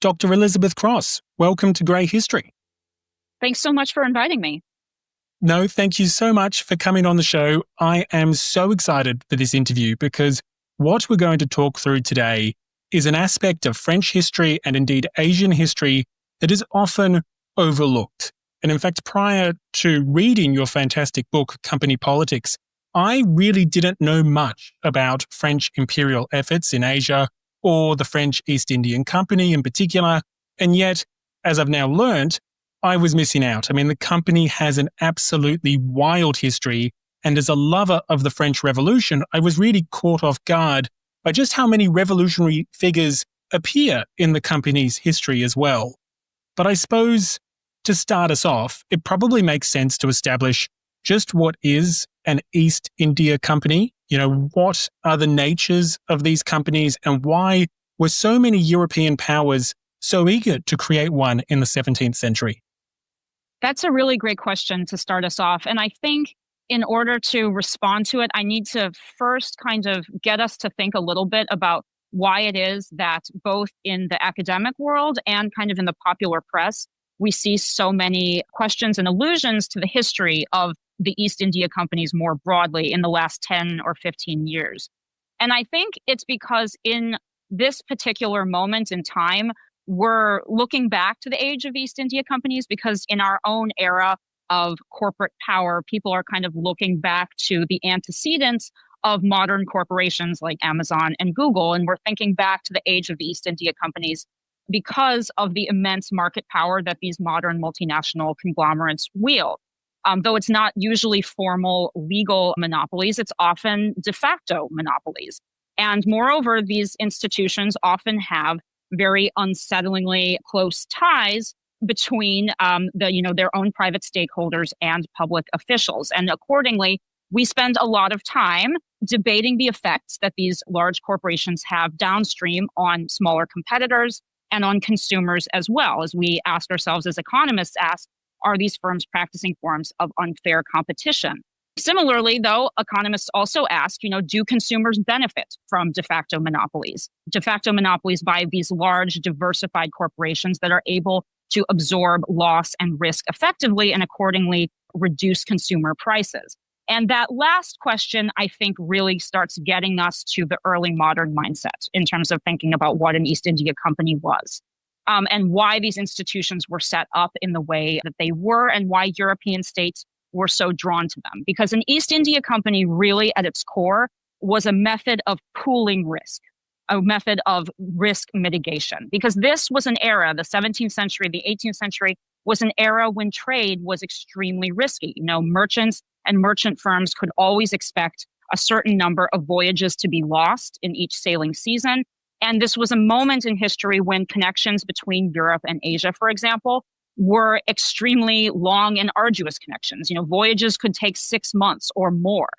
Dr. Elizabeth Cross. Welcome to Grey History. Thanks so much for inviting me. No, thank you so much for coming on the show. I am so excited for this interview because what we're going to talk through today is an aspect of French history and indeed Asian history that is often overlooked. And in fact, prior to reading your fantastic book, Company Politics, I really didn't know much about French imperial efforts in Asia or the French East Indian Company in particular. And yet, as I've now learned, I was missing out. I mean, the company has an absolutely wild history. And as a lover of the French Revolution, I was really caught off guard by just how many revolutionary figures appear in the company's history as well. But I suppose to start us off, it probably makes sense to establish just what is an East India Company. You know, what are the natures of these companies and why were so many European powers so eager to create one in the 17th century? That's a really great question to start us off. And I think in order to respond to it, I need to first kind of get us to think a little bit about why it is that both in the academic world and kind of in the popular press, we see so many questions and allusions to the history of the East India Companies more broadly in the last 10 or 15 years. And I think it's because in this particular moment in time, we're looking back to the age of East India Companies because in our own era of corporate power, people are kind of looking back to the antecedents of modern corporations like Amazon and Google. And we're thinking back to the age of the East India Companies because of the immense market power that these modern multinational conglomerates wield. Though it's not usually formal legal monopolies, it's often de facto monopolies. And moreover, these institutions often have very unsettlingly close ties between their own private stakeholders and public officials. And accordingly, we spend a lot of time debating the effects that these large corporations have downstream on smaller competitors and on consumers as well, as we ask ourselves as economists are these firms practicing forms of unfair competition? Similarly, though, economists also ask, do consumers benefit from de facto monopolies? De facto monopolies by these large, diversified corporations that are able to absorb loss and risk effectively and accordingly reduce consumer prices. And that last question, I think, really starts getting us to the early modern mindset in terms of thinking about what an East India Company was. And why these institutions were set up in the way that they were and why European states were so drawn to them. Because an East India Company really at its core was a method of pooling risk, a method of risk mitigation. Because this was an era, the 17th century, the 18th century, was an era when trade was extremely risky. Merchants and merchant firms could always expect a certain number of voyages to be lost in each sailing season. And this was a moment in history when connections between Europe and Asia, for example, were extremely long and arduous connections. Voyages could take 6 months or more.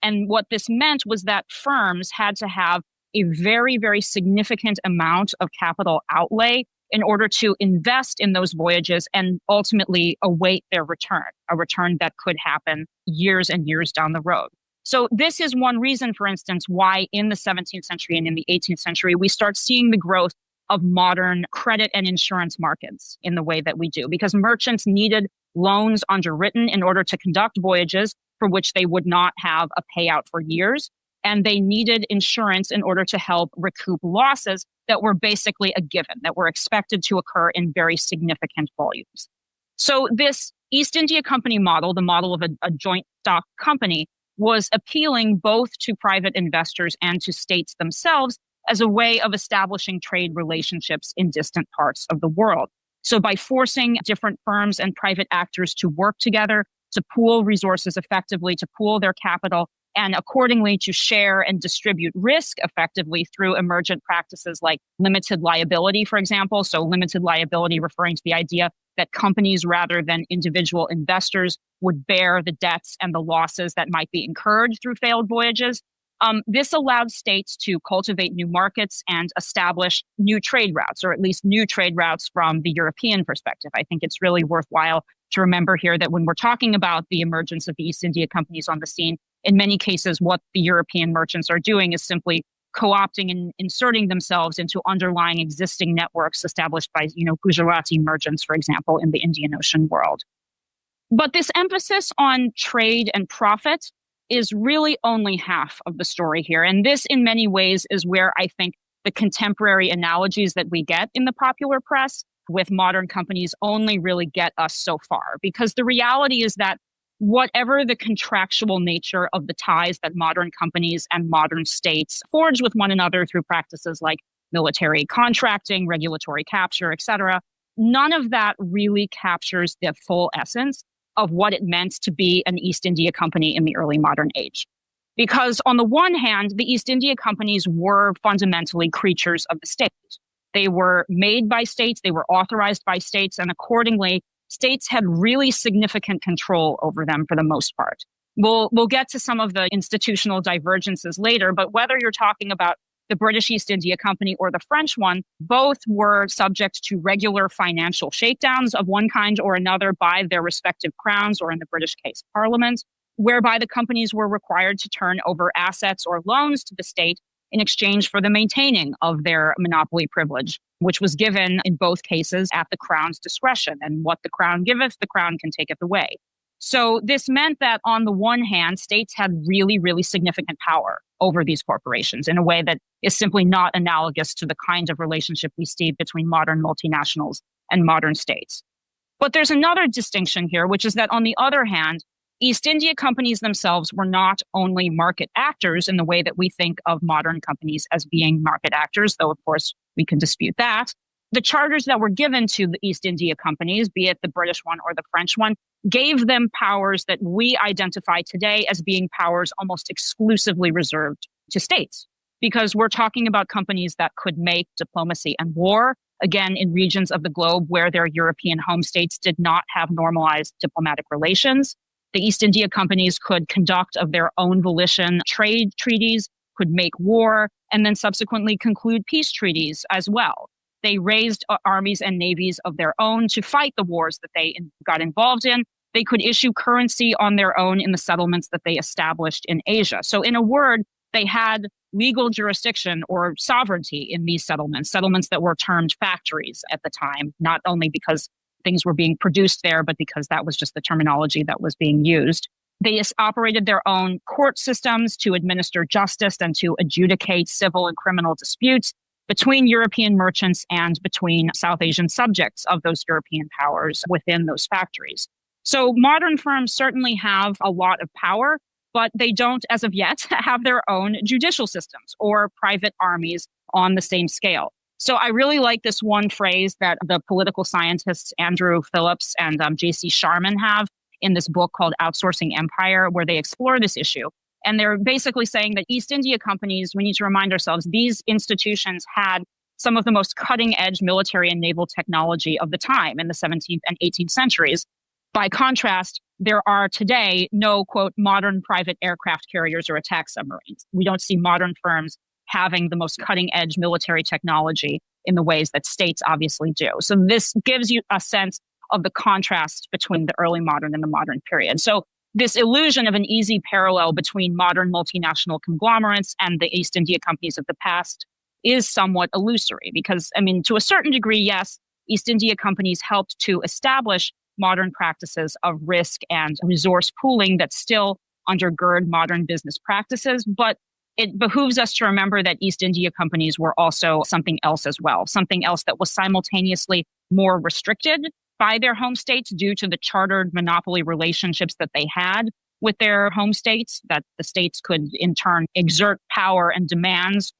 And what this meant was that firms had to have a very, very significant amount of capital outlay in order to invest in those voyages and ultimately await their return, a return that could happen years and years down the road. So this is one reason, for instance, why in the 17th century and in the 18th century, we start seeing the growth of modern credit and insurance markets in the way that we do, because merchants needed loans underwritten in order to conduct voyages for which they would not have a payout for years. And they needed insurance in order to help recoup losses that were basically a given, that were expected to occur in very significant volumes. So this East India Company model, the model of a joint stock company, was appealing both to private investors and to states themselves as a way of establishing trade relationships in distant parts of the world. So by forcing different firms and private actors to work together, to pool resources effectively, to pool their capital, and accordingly to share and distribute risk effectively through emergent practices like limited liability, for example. So limited liability referring to the idea that companies rather than individual investors would bear the debts and the losses that might be incurred through failed voyages. This allowed states to cultivate new markets and establish new trade routes, or at least new trade routes from the European perspective. I think it's really worthwhile to remember here that when we're talking about the emergence of the East India Companies on the scene, in many cases, what the European merchants are doing is simply co-opting and inserting themselves into underlying existing networks established by, Gujarati merchants, for example, in the Indian Ocean world. But this emphasis on trade and profit is really only half of the story here. And this, in many ways, is where I think the contemporary analogies that we get in the popular press with modern companies only really get us so far. Because the reality is that whatever the contractual nature of the ties that modern companies and modern states forge with one another through practices like military contracting, regulatory capture, etc., none of that really captures the full essence of what it meant to be an East India Company in the early modern age. Because on the one hand, the East India Companies were fundamentally creatures of the state. They were made by states, they were authorized by states, and accordingly, states had really significant control over them for the most part. We'll get to some of the institutional divergences later, but whether you're talking about the British East India Company or the French one, both were subject to regular financial shakedowns of one kind or another by their respective crowns, or in the British case, Parliament, whereby the companies were required to turn over assets or loans to the state in exchange for the maintaining of their monopoly privilege, which was given in both cases at the crown's discretion. And what the crown giveth, the crown can taketh away. So this meant that on the one hand, states had really, really significant power over these corporations in a way that is simply not analogous to the kind of relationship we see between modern multinationals and modern states. But there's another distinction here, which is that on the other hand, East India Companies themselves were not only market actors in the way that we think of modern companies as being market actors, though of course we can dispute that. The charters that were given to the East India Companies, be it the British one or the French one, gave them powers that we identify today as being powers almost exclusively reserved to states. Because we're talking about companies that could make diplomacy and war, again, in regions of the globe where their European home states did not have normalized diplomatic relations. The East India Companies could conduct of their own volition trade treaties, could make war, and then subsequently conclude peace treaties as well. They raised armies and navies of their own to fight the wars that they got involved in. They could issue currency on their own in the settlements that they established in Asia. So in a word, they had legal jurisdiction or sovereignty in these settlements that were termed factories at the time, not only because things were being produced there, but because that was just the terminology that was being used. They operated their own court systems to administer justice and to adjudicate civil and criminal disputes between European merchants and between South Asian subjects of those European powers within those factories. So modern firms certainly have a lot of power, but they don't, as of yet, have their own judicial systems or private armies on the same scale. So I really like this one phrase that the political scientists Andrew Phillips and J.C. Sharman have in this book called Outsourcing Empire, where they explore this issue. And they're basically saying that East India Companies, we need to remind ourselves, these institutions had some of the most cutting-edge military and naval technology of the time in the 17th and 18th centuries. By contrast, there are today no, quote, modern private aircraft carriers or attack submarines. We don't see modern firms having the most cutting-edge military technology in the ways that states obviously do. So this gives you a sense of the contrast between the early modern and the modern period. So this illusion of an easy parallel between modern multinational conglomerates and the East India Companies of the past is somewhat illusory because, to a certain degree, yes, East India Companies helped to establish modern practices of risk and resource pooling that still undergird modern business practices, but it behooves us to remember that East India Companies were also something else as well, something else that was simultaneously more restricted by their home states due to the chartered monopoly relationships that they had with their home states, that the states could in turn exert power and demands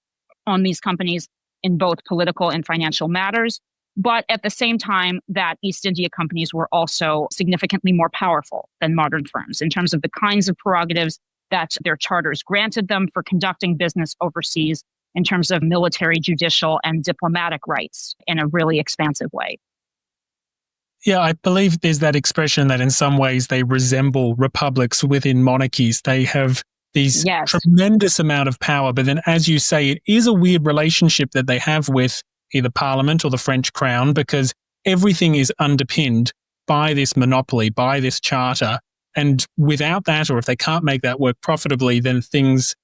on these companies in both political and financial matters. But at the same time, that East India Companies were also significantly more powerful than modern firms in terms of the kinds of prerogatives that their charters granted them for conducting business overseas in terms of military, judicial, and diplomatic rights in a really expansive way. Yeah, I believe there's that expression that in some ways they resemble republics within monarchies. They have these tremendous amount of power, but then as you say, it is a weird relationship that they have with either Parliament or the French crown because everything is underpinned by this monopoly, by this charter. And without that, or if they can't make that work profitably, then things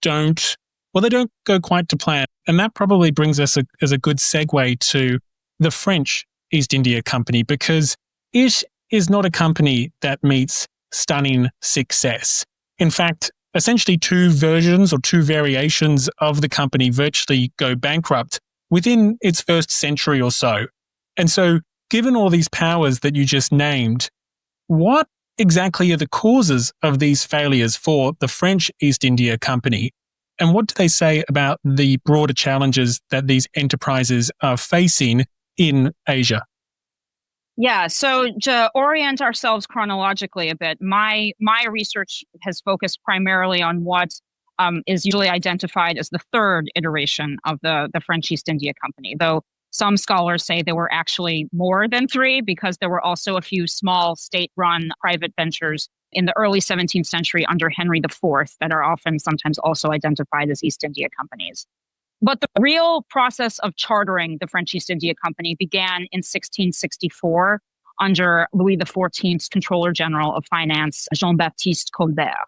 don't Well, they don't go quite to plan. And that probably brings us as a good segue to the French East India Company, because it is not a company that meets stunning success. In fact, essentially two versions or two variations of the company virtually go bankrupt within its first century or so. And so, given all these powers that you just named, what exactly are the causes of these failures for the French East India Company? And what do they say about the broader challenges that these enterprises are facing in Asia? Yeah, so to orient ourselves chronologically a bit, my research has focused primarily on what is usually identified as the third iteration of the French East India Company, though some scholars say there were actually more than three because there were also a few small state-run private ventures in the early 17th century under Henry IV that are often sometimes also identified as East India companies. But the real process of chartering the French East India Company began in 1664 under Louis XIV's Controller General of Finance, Jean-Baptiste Colbert.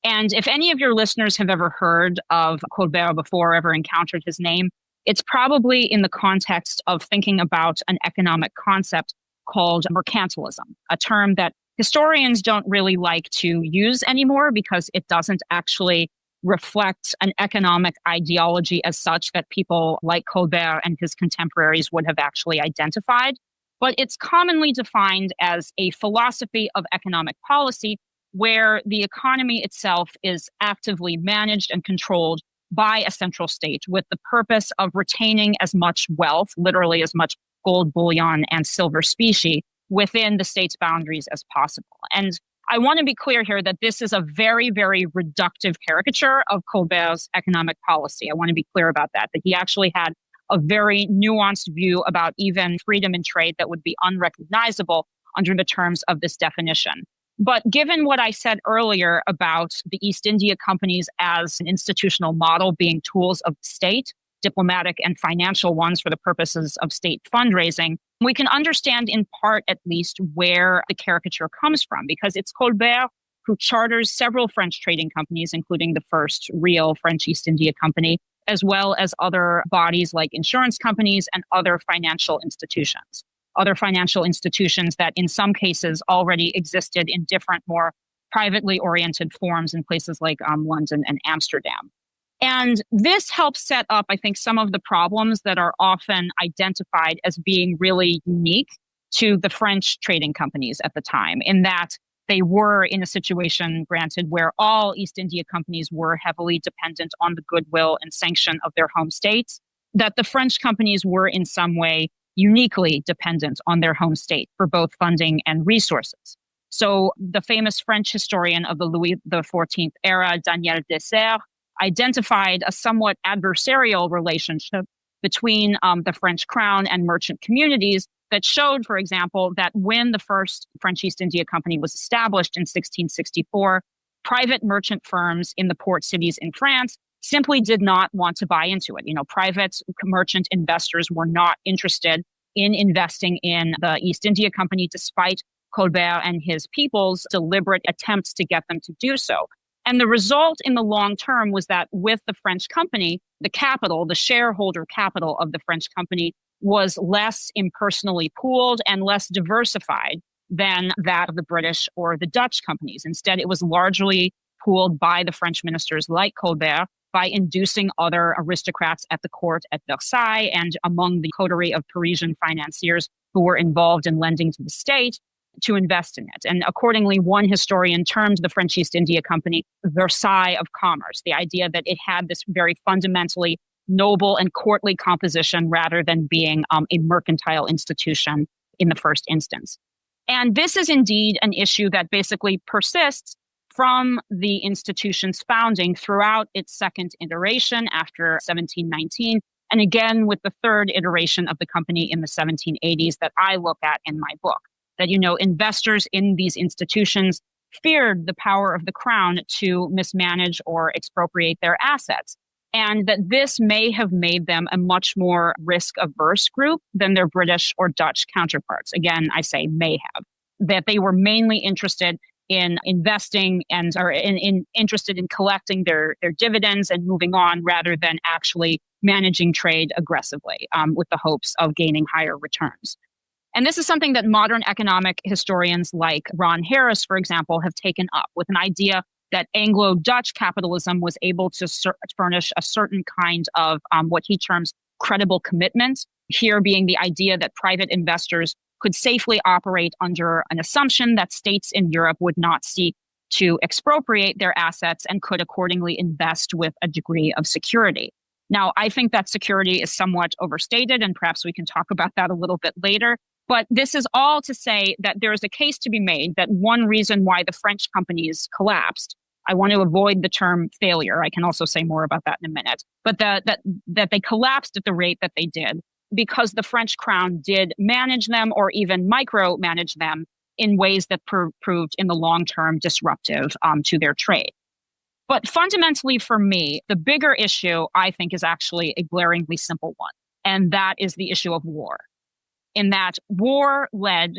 And if any of your listeners have ever heard of Colbert before, ever encountered his name, it's probably in the context of thinking about an economic concept called mercantilism, a term that historians don't really like to use anymore because it doesn't actually reflect an economic ideology as such that people like Colbert and his contemporaries would have actually identified. But it's commonly defined as a philosophy of economic policy where the economy itself is actively managed and controlled by a central state with the purpose of retaining as much wealth, literally as much gold bullion and silver specie, within the state's boundaries as possible. And I want to be clear here that this is a very, very reductive caricature of Colbert's economic policy. I want to be clear about that he actually had a very nuanced view about even freedom in trade that would be unrecognizable under the terms of this definition. But given what I said earlier about the East India companies as an institutional model being tools of the state, diplomatic and financial ones for the purposes of state fundraising, we can understand in part at least where the caricature comes from, because it's Colbert who charters several French trading companies, including the first real French East India Company, as well as other bodies like insurance companies and other financial institutions. Other financial institutions that in some cases already existed in different, more privately oriented forms in places like London and Amsterdam. And this helps set up, I think, some of the problems that are often identified as being really unique to the French trading companies at the time, in that they were in a situation, granted, where all East India companies were heavily dependent on the goodwill and sanction of their home states, that the French companies were in some way uniquely dependent on their home state for both funding and resources. So the famous French historian of the Louis XIV era, Daniel Desserres, identified a somewhat adversarial relationship between the French crown and merchant communities that showed, for example, that when the first French East India Company was established in 1664, private merchant firms in the port cities in France simply did not want to buy into it. Private merchant investors were not interested in investing in the East India Company, despite Colbert and his people's deliberate attempts to get them to do so. And the result in the long term was that with the French company, the capital, the shareholder capital of the French company was less impersonally pooled and less diversified than that of the British or the Dutch companies. Instead, it was largely pooled by the French ministers like Colbert by inducing other aristocrats at the court at Versailles and among the coterie of Parisian financiers who were involved in lending to the state to invest in it. And accordingly, one historian termed the French East India Company Versailles of commerce, the idea that it had this very fundamentally noble and courtly composition rather than being a mercantile institution in the first instance. And this is indeed an issue that basically persists from the institution's founding throughout its second iteration after 1719, and again with the third iteration of the company in the 1780s that I look at in my book. That, investors in these institutions feared the power of the crown to mismanage or expropriate their assets, and that this may have made them a much more risk-averse group than their British or Dutch counterparts. Again, I say may have. That they were mainly interested in investing and are interested in collecting their dividends and moving on rather than actually managing trade aggressively with the hopes of gaining higher returns. And this is something that modern economic historians like Ron Harris, for example, have taken up with an idea that Anglo-Dutch capitalism was able to furnish a certain kind of what he terms credible commitment, here being the idea that private investors could safely operate under an assumption that states in Europe would not seek to expropriate their assets and could accordingly invest with a degree of security. Now, I think that security is somewhat overstated, and perhaps we can talk about that a little bit later. But this is all to say that there is a case to be made that one reason why the French companies collapsed, I want to avoid the term failure. I can also say more about that in a minute, but that they collapsed at the rate that they did because the French crown did manage them or even micromanage them in ways that proved in the long term disruptive to their trade. But fundamentally for me, the bigger issue, I think, is actually a glaringly simple one, and that is the issue of war. In that war led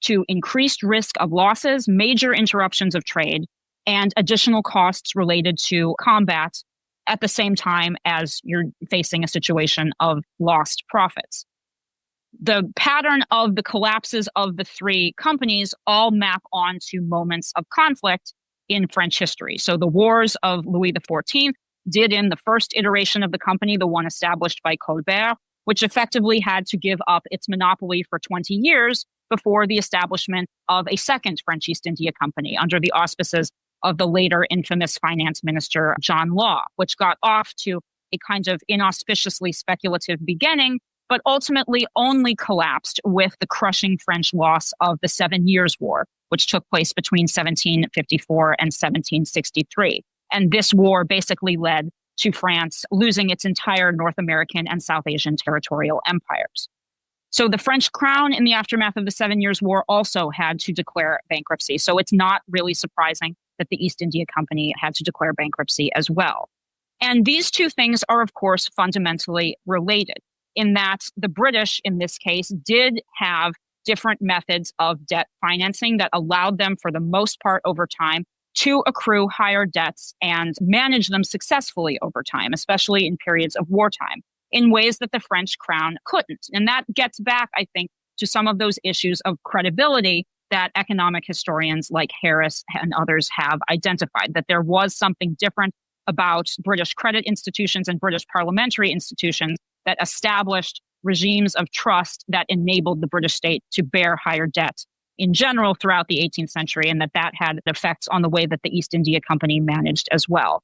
to increased risk of losses, major interruptions of trade, and additional costs related to combat at the same time as you're facing a situation of lost profits. The pattern of the collapses of the three companies all map onto moments of conflict in French history. So the wars of Louis XIV did in the first iteration of the company, the one established by Colbert, which effectively had to give up its monopoly for 20 years before the establishment of a second French East India Company under the auspices of the later infamous finance minister, John Law, which got off to a kind of inauspiciously speculative beginning, but ultimately only collapsed with the crushing French loss of the 7 Years' War, which took place between 1754 and 1763. And this war basically led to France losing its entire North American and South Asian territorial empires. So the French crown in the aftermath of the 7 Years' War also had to declare bankruptcy. So it's not really surprising that the East India Company had to declare bankruptcy as well. And these two things are, of course, fundamentally related in that the British, in this case, did have different methods of debt financing that allowed them, for the most part over time, to accrue higher debts and manage them successfully over time, especially in periods of wartime, in ways that the French crown couldn't. And that gets back, I think, to some of those issues of credibility that economic historians like Harris and others have identified, that there was something different about British credit institutions and British parliamentary institutions that established regimes of trust that enabled the British state to bear higher debt in general throughout the 18th century, and that had effects on the way that the East India Company managed as well.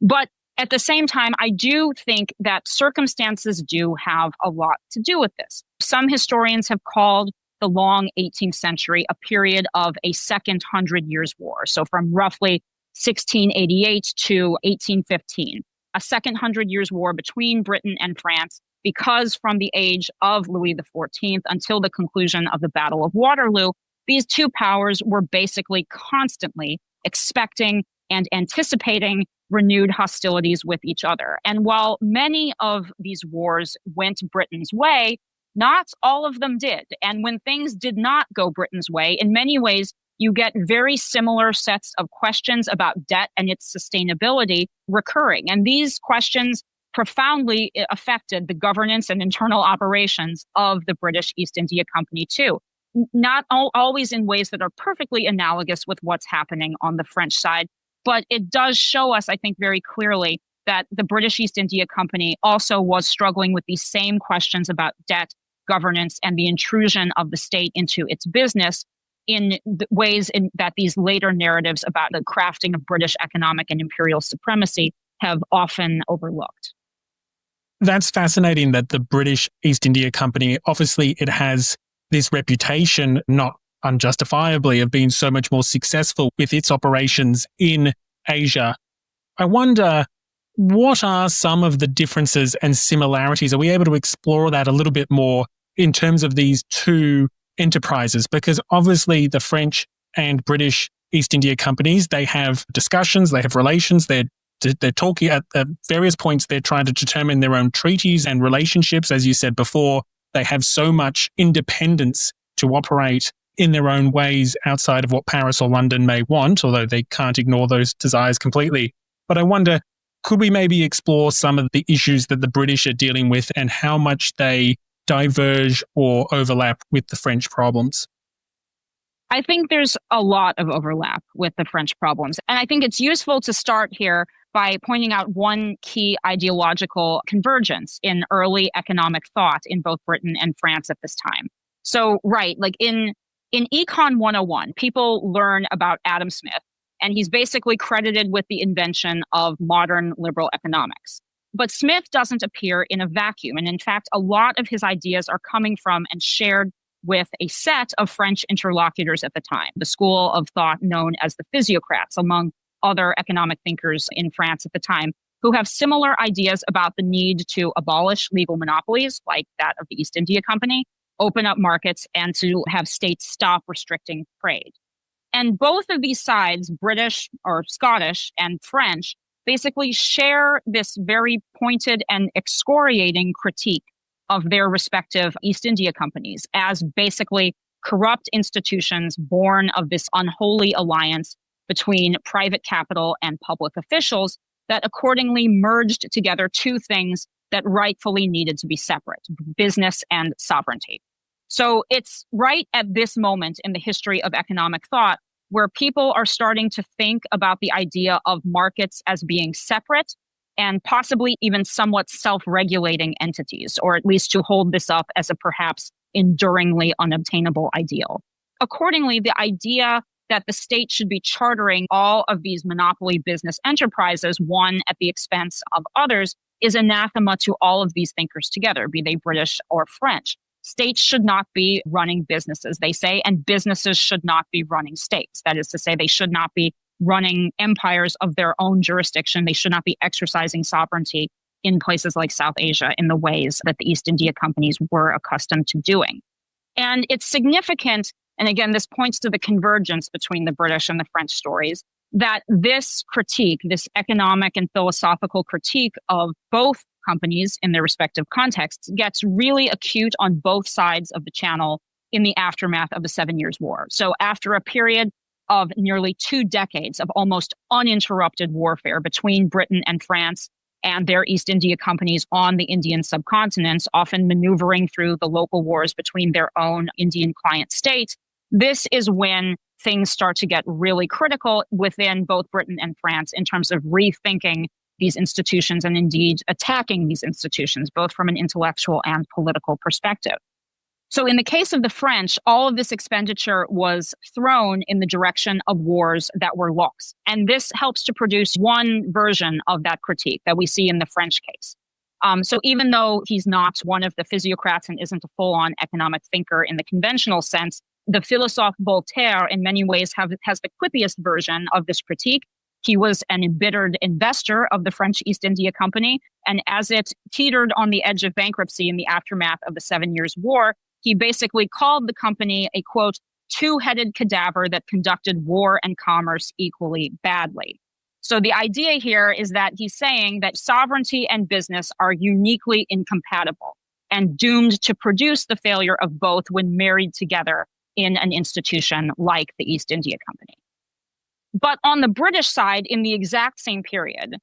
But at the same time, I do think that circumstances do have a lot to do with this. Some historians have called the long 18th century a period of a second 100 Years' War. So from roughly 1688 to 1815, a second 100 Years' War between Britain and France, because from the age of Louis XIV until the conclusion of the Battle of Waterloo, these two powers were basically constantly expecting and anticipating renewed hostilities with each other. And while many of these wars went Britain's way, not all of them did. And when things did not go Britain's way, in many ways, you get very similar sets of questions about debt and its sustainability recurring. And these questions profoundly affected the governance and internal operations of the British East India Company too. Not always in ways that are perfectly analogous with what's happening on the French side, but it does show us, I think, very clearly that the British East India Company also was struggling with these same questions about debt, governance, and the intrusion of the state into its business in ways that these later narratives about the crafting of British economic and imperial supremacy have often overlooked. That's fascinating that the British East India Company, obviously it has this reputation, not unjustifiably, of being so much more successful with its operations in Asia. I wonder, what are some of the differences and similarities? Are we able to explore that a little bit more in terms of these two enterprises? Because obviously the French and British East India Companies, they have discussions, they have relations, they're talking at various points, they're trying to determine their own treaties and relationships. As you said before, they have so much independence to operate in their own ways outside of what Paris or London may want, although they can't ignore those desires completely. But I wonder, could we maybe explore some of the issues that the British are dealing with and how much they diverge or overlap with the French problems? I think there's a lot of overlap with the French problems. And I think it's useful to start here by pointing out one key ideological convergence in early economic thought in both Britain and France at this time. So, right, like in Econ 101, people learn about Adam Smith, and he's basically credited with the invention of modern liberal economics. But Smith doesn't appear in a vacuum. And in fact, a lot of his ideas are coming from and shared with a set of French interlocutors at the time, the school of thought known as the physiocrats, among other economic thinkers in France at the time, who have similar ideas about the need to abolish legal monopolies, like that of the East India Company, open up markets, and to have states stop restricting trade. And both of these sides, British or Scottish and French, basically share this very pointed and excoriating critique of their respective East India companies as basically corrupt institutions born of this unholy alliance between private capital and public officials that accordingly merged together two things that rightfully needed to be separate: business and sovereignty. So it's right at this moment in the history of economic thought where people are starting to think about the idea of markets as being separate and possibly even somewhat self-regulating entities, or at least to hold this up as a perhaps enduringly unobtainable ideal. Accordingly, the idea that the state should be chartering all of these monopoly business enterprises, one at the expense of others, is anathema to all of these thinkers together, be they British or French. States should not be running businesses, they say, and businesses should not be running states. That is to say, they should not be running empires of their own jurisdiction. They should not be exercising sovereignty in places like South Asia in the ways that the East India companies were accustomed to doing. And it's significant, and again, this points to the convergence between the British and the French stories, that this critique, this economic and philosophical critique of both companies in their respective contexts, gets really acute on both sides of the channel in the aftermath of the 7 Years' War. So after a period of nearly 2 decades of almost uninterrupted warfare between Britain and France and their East India companies on the Indian subcontinent, often maneuvering through the local wars between their own Indian client states, this is when things start to get really critical within both Britain and France in terms of rethinking these institutions and indeed attacking these institutions, both from an intellectual and political perspective. So in the case of the French, all of this expenditure was thrown in the direction of wars that were lost. And this helps to produce one version of that critique that we see in the French case. So even though he's not one of the physiocrats and isn't a full-on economic thinker in the conventional sense, the philosophe Voltaire in many ways has the quippiest version of this critique. He was an embittered investor of the French East India Company, and as it teetered on the edge of bankruptcy in the aftermath of the 7 Years' War, he basically called the company a, quote, two-headed cadaver that conducted war and commerce equally badly. So the idea here is that he's saying that sovereignty and business are uniquely incompatible and doomed to produce the failure of both when married together in an institution like the East India Company. But on the British side, in the exact same period,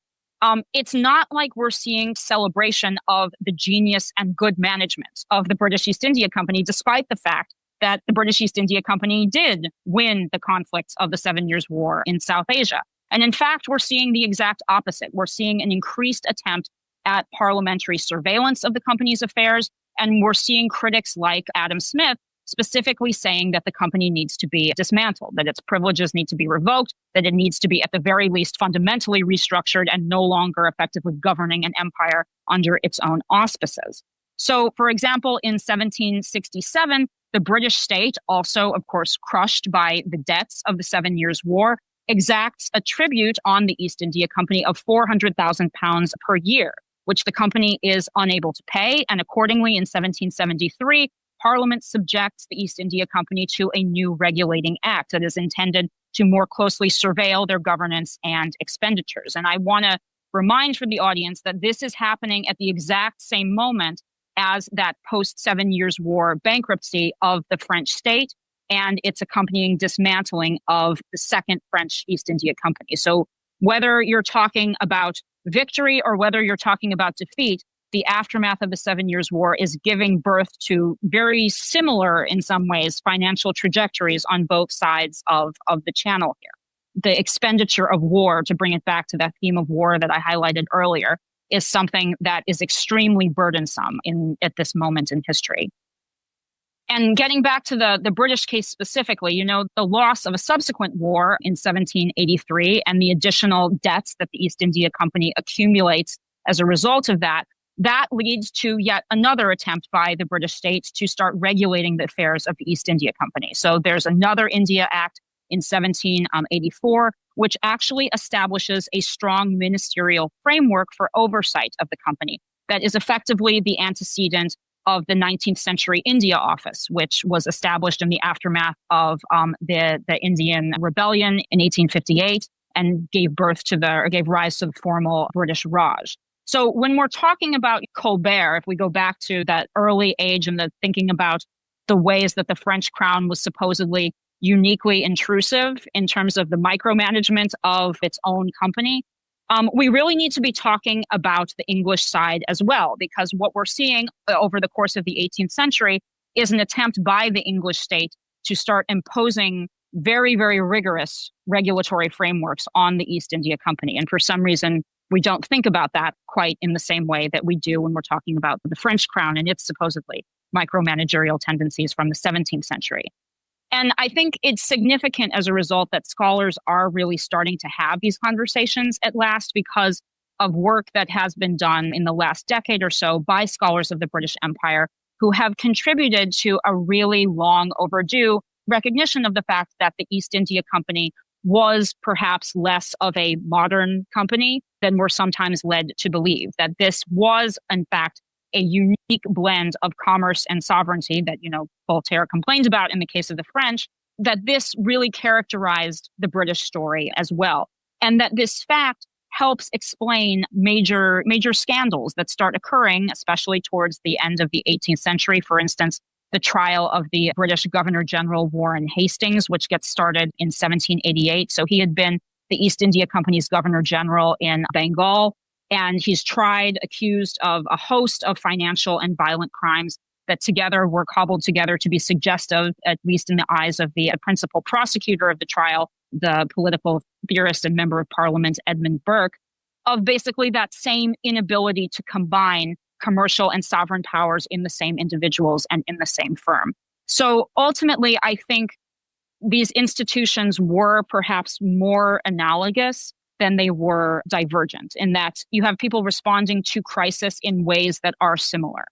it's not like we're seeing celebration of the genius and good management of the British East India Company, despite the fact that the British East India Company did win the conflicts of the 7 Years' War in South Asia. And in fact, we're seeing the exact opposite. We're seeing an increased attempt at parliamentary surveillance of the company's affairs, and we're seeing critics like Adam Smith specifically saying that the company needs to be dismantled, that its privileges need to be revoked, that it needs to be at the very least fundamentally restructured and no longer effectively governing an empire under its own auspices. So, for example, in 1767, the British state, also, of course, crushed by the debts of the 7 Years' War, exacts a tribute on the East India Company of £400,000 per year, which the company is unable to pay. And accordingly, in 1773, Parliament subjects the East India Company to a new regulating act that is intended to more closely surveil their governance and expenditures. And I want to remind for the audience that this is happening at the exact same moment as that post-7 Years' War bankruptcy of the French state. and its accompanying dismantling of the Second French East India Company. So whether you're talking about victory or whether you're talking about defeat, the aftermath of the 7 Years' War is giving birth to very similar, in some ways, financial trajectories on both sides of the channel here. The expenditure of war, to bring it back to that theme of war that I highlighted earlier, is something that is extremely burdensome at this moment in history. And getting back to the British case specifically, the loss of a subsequent war in 1783 and the additional debts that the East India Company accumulates as a result of that leads to yet another attempt by the British state to start regulating the affairs of the East India Company. So there's another India Act in 1784, which actually establishes a strong ministerial framework for oversight of the company that is effectively the antecedent of the 19th century India Office, which was established in the aftermath of the Indian Rebellion in 1858 and gave rise to the formal British Raj. So when we're talking about Colbert, if we go back to that early age and the thinking about the ways that the French crown was supposedly uniquely intrusive in terms of the micromanagement of its own company, we really need to be talking about the English side as well, because what we're seeing over the course of the 18th century is an attempt by the English state to start imposing very, very rigorous regulatory frameworks on the East India Company. And for some reason, we don't think about that quite in the same way that we do when we're talking about the French crown and its supposedly micromanagerial tendencies from the 17th century. And I think it's significant as a result that scholars are really starting to have these conversations at last because of work that has been done in the last decade or so by scholars of the British Empire who have contributed to a really long overdue recognition of the fact that the East India Company was perhaps less of a modern company than we're sometimes led to believe, that this was, in fact, a unique blend of commerce and sovereignty that, Voltaire complains about in the case of the French, that this really characterized the British story as well. And that this fact helps explain major scandals that start occurring, especially towards the end of the 18th century. For instance, the trial of the British Governor General Warren Hastings, which gets started in 1788. So he had been the East India Company's Governor General in Bengal, and he's tried, accused of a host of financial and violent crimes that together were cobbled together to be suggestive, at least in the eyes of the principal prosecutor of the trial, the political theorist and member of parliament, Edmund Burke, of basically that same inability to combine commercial and sovereign powers in the same individuals and in the same firm. So ultimately, I think these institutions were perhaps more analogous than they were divergent, in that you have people responding to crisis in ways that are similar,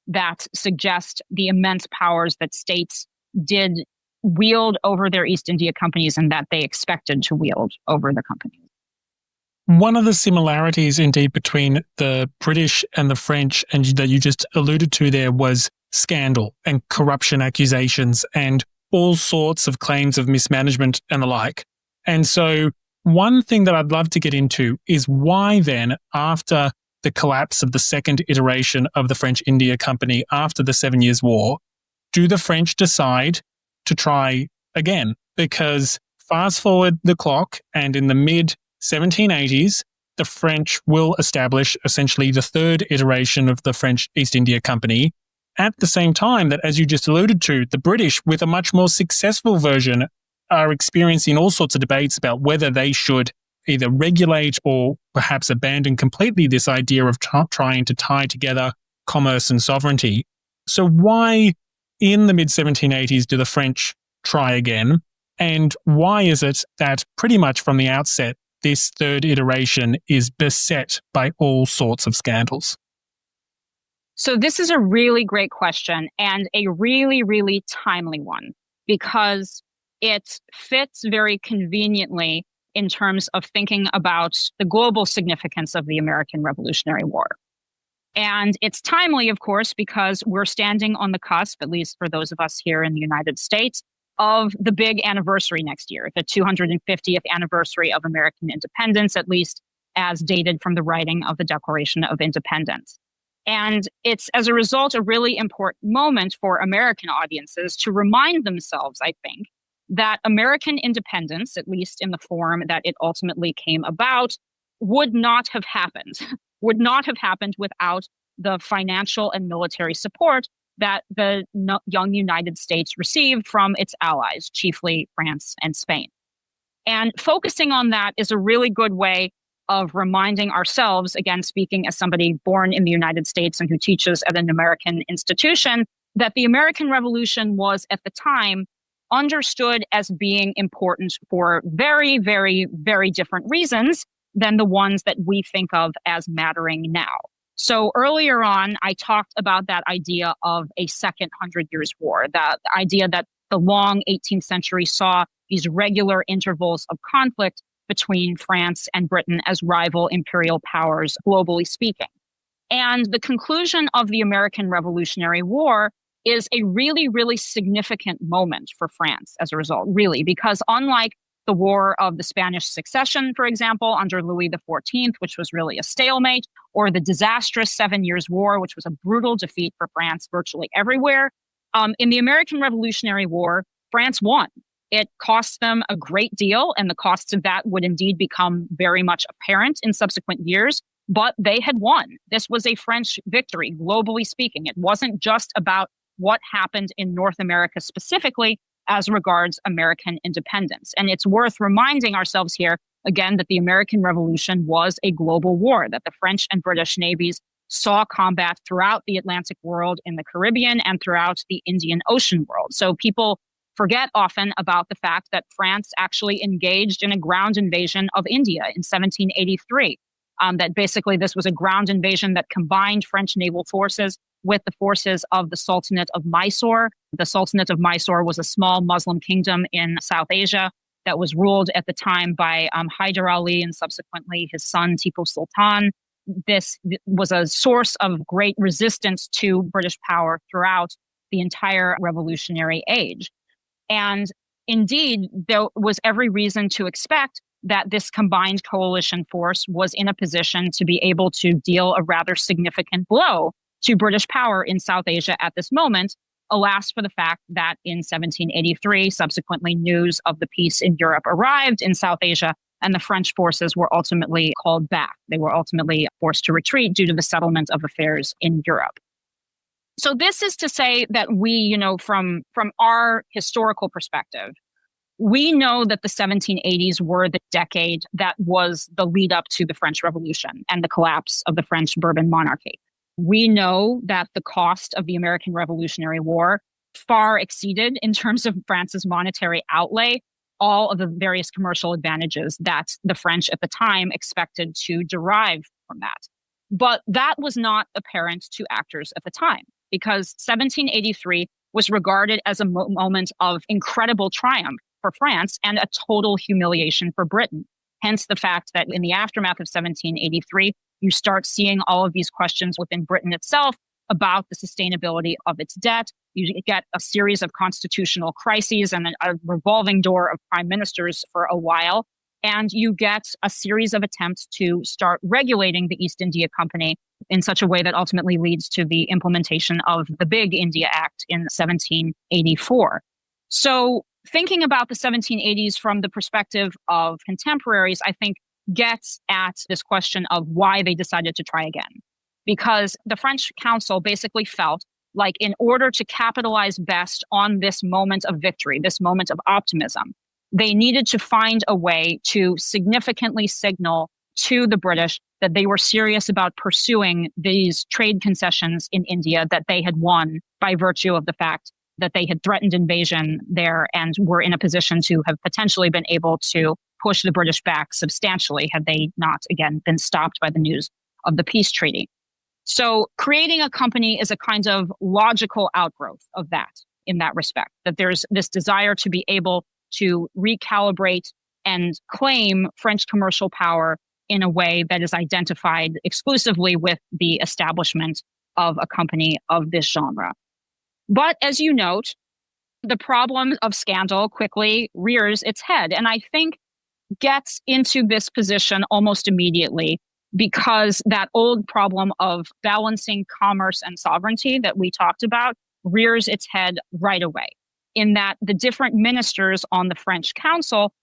that suggest the immense powers that states did wield over their East India companies and that they expected to wield over the companies. One of the similarities indeed between the British and the French, and that you just alluded to there, was scandal and corruption accusations and all sorts of claims of mismanagement and the like. And so one thing that I'd love to get into is why then, after the collapse of the second iteration of the French India Company after the 7 Years' War, do the French decide to try again? Because fast forward the clock, and in the mid-1780s, the French will establish essentially the third iteration of the French East India Company, at the same time that, as you just alluded to, the British, with a much more successful version, are experiencing all sorts of debates about whether they should either regulate or perhaps abandon completely this idea of trying to tie together commerce and sovereignty. So why, in the mid-1780s, do the French try again? And why is it that pretty much from the outset, this third iteration is beset by all sorts of scandals? So this is a really great question and a really, really timely one, because it fits very conveniently in terms of thinking about the global significance of the American Revolutionary War. And it's timely, of course, because we're standing on the cusp, at least for those of us here in the United States, of the big anniversary next year, the 250th anniversary of American independence, at least as dated from the writing of the Declaration of Independence. And it's, as a result, a really important moment for American audiences to remind themselves, I think, that American independence, at least in the form that it ultimately came about, would not have happened, would not have happened without the financial and military support that the young United States received from its allies, chiefly France and Spain. And focusing on that is a really good way of reminding ourselves, again, speaking as somebody born in the United States and who teaches at an American institution, that the American Revolution was at the time understood as being important for very, very, very different reasons than the ones that we think of as mattering now. So earlier on, I talked about that idea of a second 100 Years' War, the idea that the long 18th century saw these regular intervals of conflict between France and Britain as rival imperial powers, globally speaking. And the conclusion of the American Revolutionary War is a really, really significant moment for France as a result, really, because unlike the War of the Spanish Succession, for example, under Louis XIV, which was really a stalemate, or the disastrous 7 Years' War, which was a brutal defeat for France virtually everywhere, in the American Revolutionary War, France won. It cost them a great deal, and the costs of that would indeed become very much apparent in subsequent years, but they had won. This was a French victory, globally speaking. It wasn't just about what happened in North America specifically as regards American independence. And it's worth reminding ourselves here, again, that the American Revolution was a global war, that the French and British navies saw combat throughout the Atlantic world, in the Caribbean, and throughout the Indian Ocean world. So people forget often about the fact that France actually engaged in a ground invasion of India in 1783. That basically this was a ground invasion that combined French naval forces with the forces of the Sultanate of Mysore. The Sultanate of Mysore was a small Muslim kingdom in South Asia that was ruled at the time by Hyder Ali and subsequently his son Tipu Sultan. This was a source of great resistance to British power throughout the entire revolutionary age. And indeed, there was every reason to expect that this combined coalition force was in a position to be able to deal a rather significant blow to British power in South Asia at this moment. Alas, for the fact that in 1783, subsequently news of the peace in Europe arrived in South Asia, and the French forces were ultimately called back. They were ultimately forced to retreat due to the settlement of affairs in Europe. So this is to say that we, from our historical perspective, we know that the 1780s were the decade that was the lead up to the French Revolution and the collapse of the French Bourbon monarchy. We know that the cost of the American Revolutionary War far exceeded, in terms of France's monetary outlay, all of the various commercial advantages that the French at the time expected to derive from that. But that was not apparent to actors at the time, because 1783 was regarded as a moment of incredible triumph for France and a total humiliation for Britain. Hence the fact that in the aftermath of 1783, you start seeing all of these questions within Britain itself about the sustainability of its debt. You get a series of constitutional crises and a revolving door of prime ministers for a while. And you get a series of attempts to start regulating the East India Company in such a way that ultimately leads to the implementation of the Big India Act in 1784. So thinking about the 1780s from the perspective of contemporaries, I think gets at this question of why they decided to try again. Because the French council basically felt like in order to capitalize best on this moment of victory, this moment of optimism, they needed to find a way to significantly signal to the British that they were serious about pursuing these trade concessions in India that they had won by virtue of the fact that they had threatened invasion there and were in a position to have potentially been able to push the British back substantially had they not, again, been stopped by the news of the peace treaty. So creating a company is a kind of logical outgrowth of that in that respect, that there's this desire to be able to recalibrate and claim French commercial power in a way that is identified exclusively with the establishment of a company of this genre. But as you note, the problem of scandal quickly rears its head, and I think gets into this position almost immediately because that old problem of balancing commerce and sovereignty that we talked about rears its head right away, in that the different ministers on the French council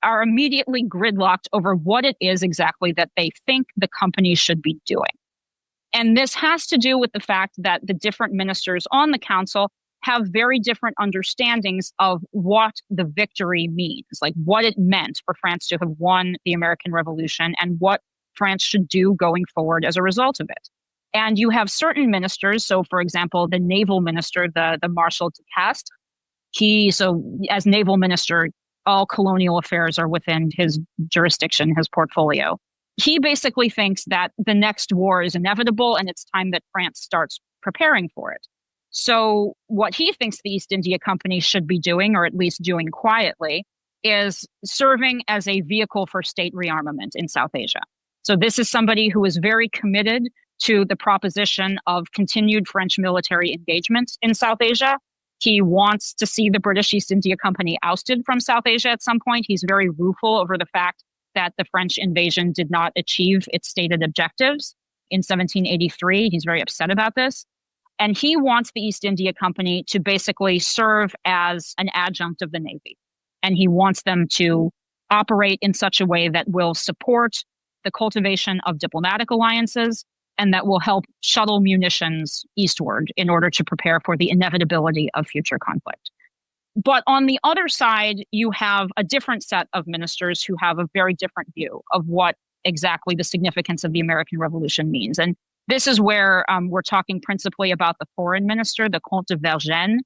are immediately gridlocked over what it is exactly that they think the company should be doing. And this has to do with the fact that the different ministers on the council have very different understandings of what the victory means, like what it meant for France to have won the American Revolution and what France should do going forward as a result of it. And you have certain ministers, so for example, the naval minister, the Marshal de Castres, so as naval minister, all colonial affairs are within his jurisdiction, his portfolio. He basically thinks that the next war is inevitable and it's time that France starts preparing for it. So what he thinks the East India Company should be doing, or at least doing quietly, is serving as a vehicle for state rearmament in South Asia. So this is somebody who is very committed to the proposition of continued French military engagement in South Asia. He wants to see the British East India Company ousted from South Asia at some point. He's very rueful over the fact that the French invasion did not achieve its stated objectives in 1783. He's very upset about this. And he wants the East India Company to basically serve as an adjunct of the Navy. And he wants them to operate in such a way that will support the cultivation of diplomatic alliances and that will help shuttle munitions eastward in order to prepare for the inevitability of future conflict. But on the other side, you have a different set of ministers who have a very different view of what exactly the significance of the American Revolution means. And this is where we're talking principally about the foreign minister, the Comte de Vergennes.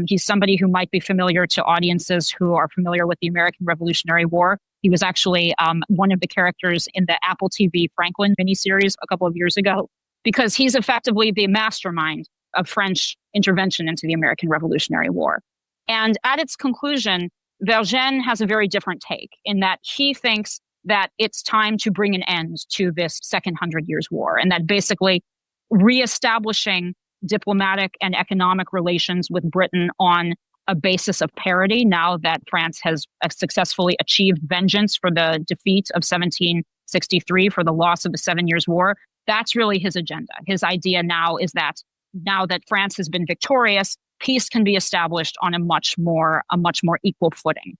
He's somebody who might be familiar to audiences who are familiar with the American Revolutionary War. He was actually one of the characters in the Apple TV Franklin miniseries a couple of years ago, because he's effectively the mastermind of French intervention into the American Revolutionary War. And at its conclusion, Vergennes has a very different take in that he thinks that it's time to bring an end to this second 100 Years' War, and that basically reestablishing diplomatic and economic relations with Britain on a basis of parity, now that France has successfully achieved vengeance for the defeat of 1763, for the loss of the 7 Years' War, that's really his agenda. His idea now is that now that France has been victorious, peace can be established on a much more equal footing.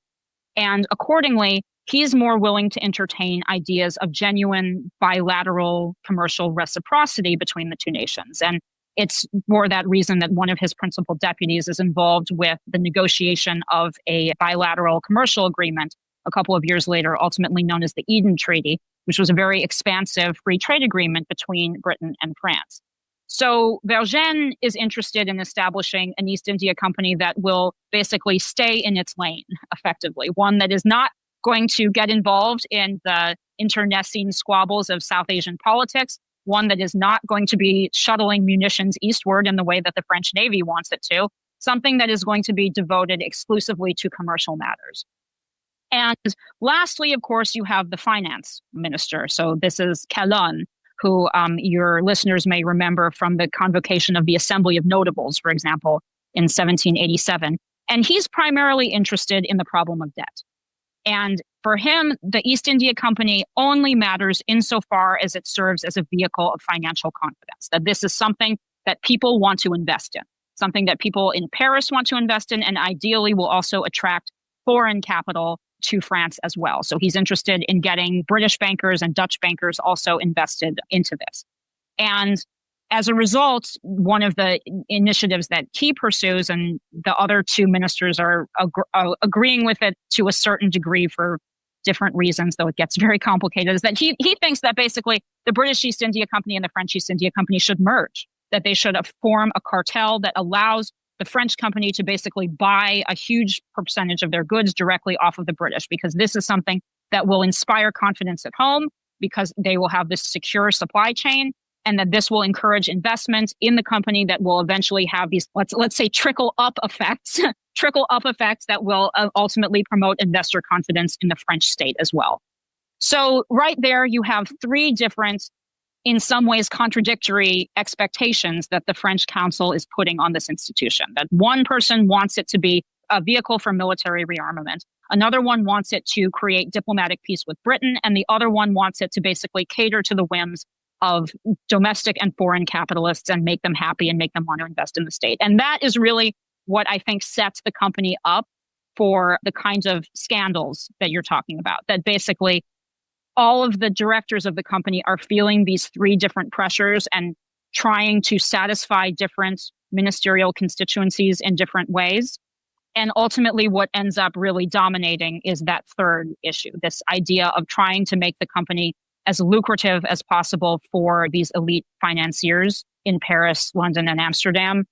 And accordingly, he's more willing to entertain ideas of genuine bilateral commercial reciprocity between the two nations. And it's for that reason that one of his principal deputies is involved with the negotiation of a bilateral commercial agreement a couple of years later, ultimately known as the Eden Treaty, which was a very expansive free trade agreement between Britain and France. So Vergennes is interested in establishing an East India Company that will basically stay in its lane, effectively, one that is not going to get involved in the internecine squabbles of South Asian politics, one that is not going to be shuttling munitions eastward in the way that the French Navy wants it to, something that is going to be devoted exclusively to commercial matters. And lastly, of course, you have the finance minister. So this is Calonne, who your listeners may remember from the convocation of the Assembly of Notables, for example, in 1787. And he's primarily interested in the problem of debt. And for him, the East India Company only matters insofar as it serves as a vehicle of financial confidence, that this is something that people want to invest in, something that people in Paris want to invest in, and ideally will also attract foreign capital to France as well. So he's interested in getting British bankers and Dutch bankers also invested into this. And as a result, one of the initiatives that he pursues, and the other two ministers are agreeing with it to a certain degree for different reasons, though it gets very complicated, is that he thinks that basically the British East India Company and the French East India Company should merge, that they should form a cartel that allows the French company to basically buy a huge percentage of their goods directly off of the British, because this is something that will inspire confidence at home, because they will have this secure supply chain, and that this will encourage investment in the company that will eventually have these, let's say, trickle up effects that will ultimately promote investor confidence in the French state as well. So right there, you have three different, in some ways contradictory expectations that the French council is putting on this institution. That one person wants it to be a vehicle for military rearmament. Another one wants it to create diplomatic peace with Britain, and the other one wants it to basically cater to the whims of domestic and foreign capitalists and make them happy and make them want to invest in the state. And that is really what I think sets the company up for the kinds of scandals that you're talking about, that basically all of the directors of the company are feeling these three different pressures and trying to satisfy different ministerial constituencies in different ways. And ultimately, what ends up really dominating is that third issue, this idea of trying to make the company as lucrative as possible for these elite financiers in Paris, London, and Amsterdam.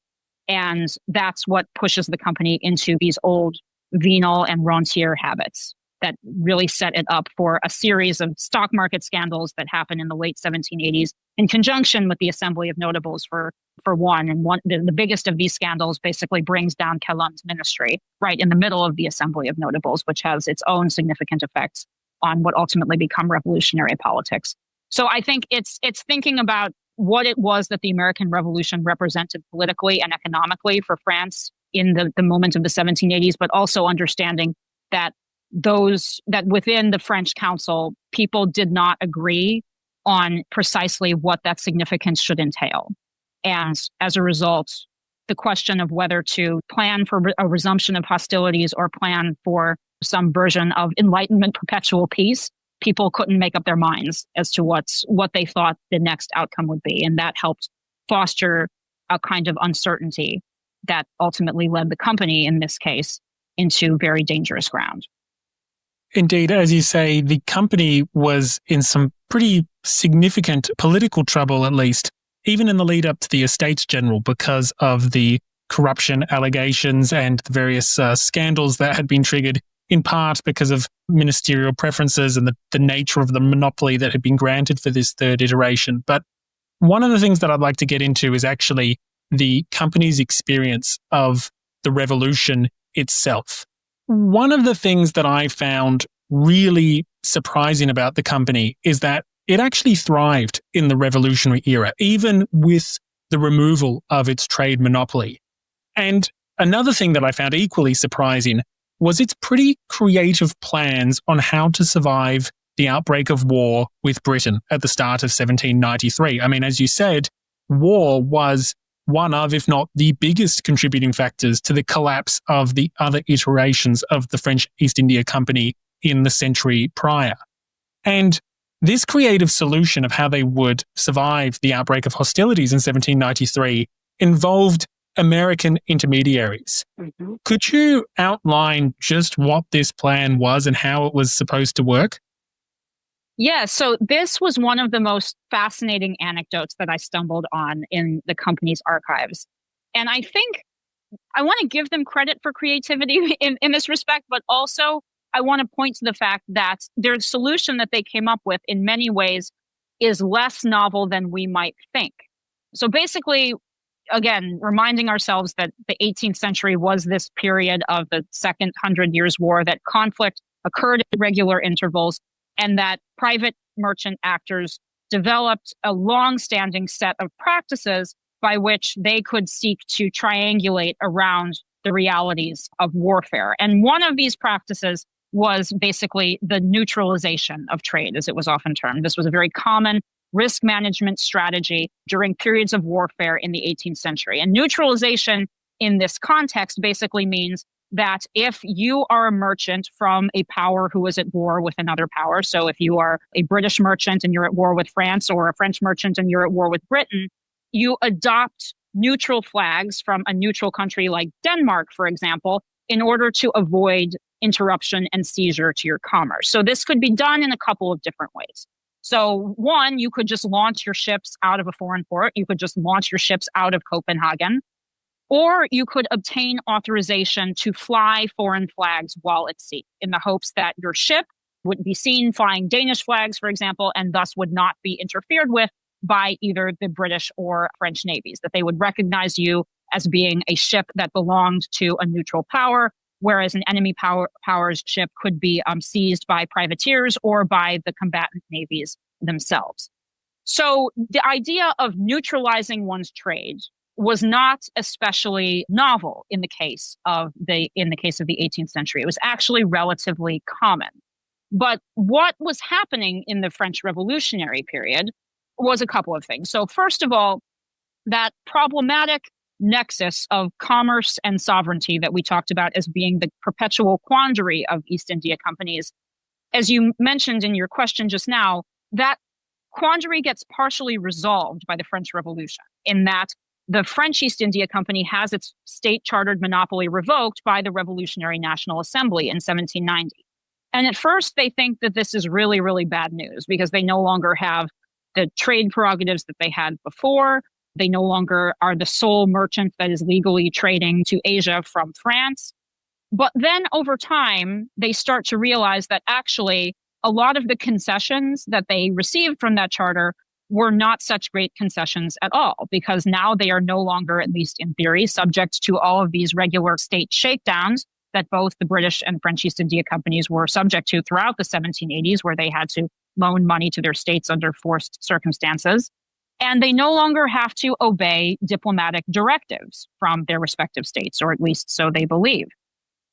And that's what pushes the company into these old venal and rentier habits that really set it up for a series of stock market scandals that happened in the late 1780s in conjunction with the Assembly of Notables for one. And the biggest of these scandals basically brings down Calonne's ministry right in the middle of the Assembly of Notables, which has its own significant effects on what ultimately become revolutionary politics. So I think it's thinking about what it was that the American Revolution represented politically and economically for France in the moment of the 1780s, but also understanding that within the French Council, people did not agree on precisely what that significance should entail. And as a result, the question of whether to plan for a resumption of hostilities or plan for some version of Enlightenment perpetual peace, people couldn't make up their minds as to what they thought the next outcome would be. And that helped foster a kind of uncertainty that ultimately led the company, in this case, into very dangerous ground. Indeed, as you say, the company was in some pretty significant political trouble, at least, even in the lead up to the Estates General, because of the corruption allegations and the various scandals that had been triggered, in part because of ministerial preferences and the nature of the monopoly that had been granted for this third iteration. But one of the things that I'd like to get into is actually the company's experience of the revolution itself. One of the things that I found really surprising about the company is that it actually thrived in the revolutionary era, even with the removal of its trade monopoly. And another thing that I found equally surprising was its pretty creative plans on how to survive the outbreak of war with Britain at the start of 1793. I mean, as you said, war was one of, if not the biggest contributing factors to the collapse of the other iterations of the French East India Company in the century prior. And this creative solution of how they would survive the outbreak of hostilities in 1793 involved American intermediaries. Mm-hmm. Could you outline just what this plan was and how it was supposed to work? Yeah, so this was one of the most fascinating anecdotes that I stumbled on in the company's archives. And I think I want to give them credit for creativity in this respect, but also I want to point to the fact that their solution that they came up with in many ways is less novel than we might think. So basically, again, reminding ourselves that the 18th century was this period of the Second 100 Years' War, that conflict occurred at regular intervals, and that private merchant actors developed a long-standing set of practices by which they could seek to triangulate around the realities of warfare. And one of these practices was basically the neutralization of trade, as it was often termed. This was a very common risk management strategy during periods of warfare in the 18th century. And neutralization in this context basically means that if you are a merchant from a power who is at war with another power, so if you are a British merchant and you're at war with France, or a French merchant and you're at war with Britain, you adopt neutral flags from a neutral country like Denmark, for example, in order to avoid interruption and seizure to your commerce. So this could be done in a couple of different ways. So one, you could just launch your ships out of a foreign port. You could just launch your ships out of Copenhagen. Or you could obtain authorization to fly foreign flags while at sea, in the hopes that your ship would be seen flying Danish flags, for example, and thus would not be interfered with by either the British or French navies, that they would recognize you as being a ship that belonged to a neutral power, whereas an enemy power's ship could be seized by privateers or by the combatant navies themselves. So the idea of neutralizing one's trade was not especially novel in the case of the 18th century. It was actually relatively common. But what was happening in the French Revolutionary period was a couple of things. So first of all, that problematic nexus of commerce and sovereignty that we talked about as being the perpetual quandary of East India companies, as you mentioned in your question just now, that quandary gets partially resolved by the French Revolution in that the French East India Company has its state-chartered monopoly revoked by the Revolutionary National Assembly in 1790. And at first, they think that this is really, really bad news because they no longer have the trade prerogatives that they had before. They no longer are the sole merchant that is legally trading to Asia from France. But then over time, they start to realize that actually a lot of the concessions that they received from that charter were not such great concessions at all, because now they are no longer, at least in theory, subject to all of these regular state shakedowns that both the British and French East India companies were subject to throughout the 1780s, where they had to loan money to their states under forced circumstances. And they no longer have to obey diplomatic directives from their respective states, or at least so they believe.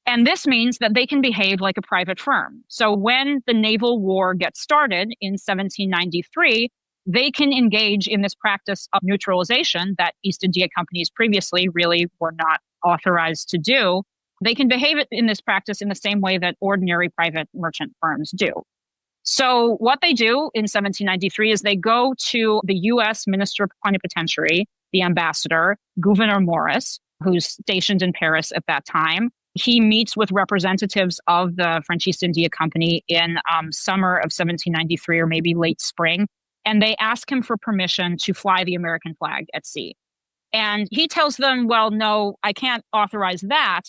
And this means that they can behave like a private firm. So when the naval war gets started in 1793, they can engage in this practice of neutralization that East India companies previously really were not authorized to do. They can behave in this practice in the same way that ordinary private merchant firms do. So what they do in 1793 is they go to the U.S. Minister Plenipotentiary, the ambassador, Gouverneur Morris, who's stationed in Paris at that time. He meets with representatives of the French East India Company in summer of 1793 or maybe late spring, and they ask him for permission to fly the American flag at sea. And he tells them, well, no, I can't authorize that.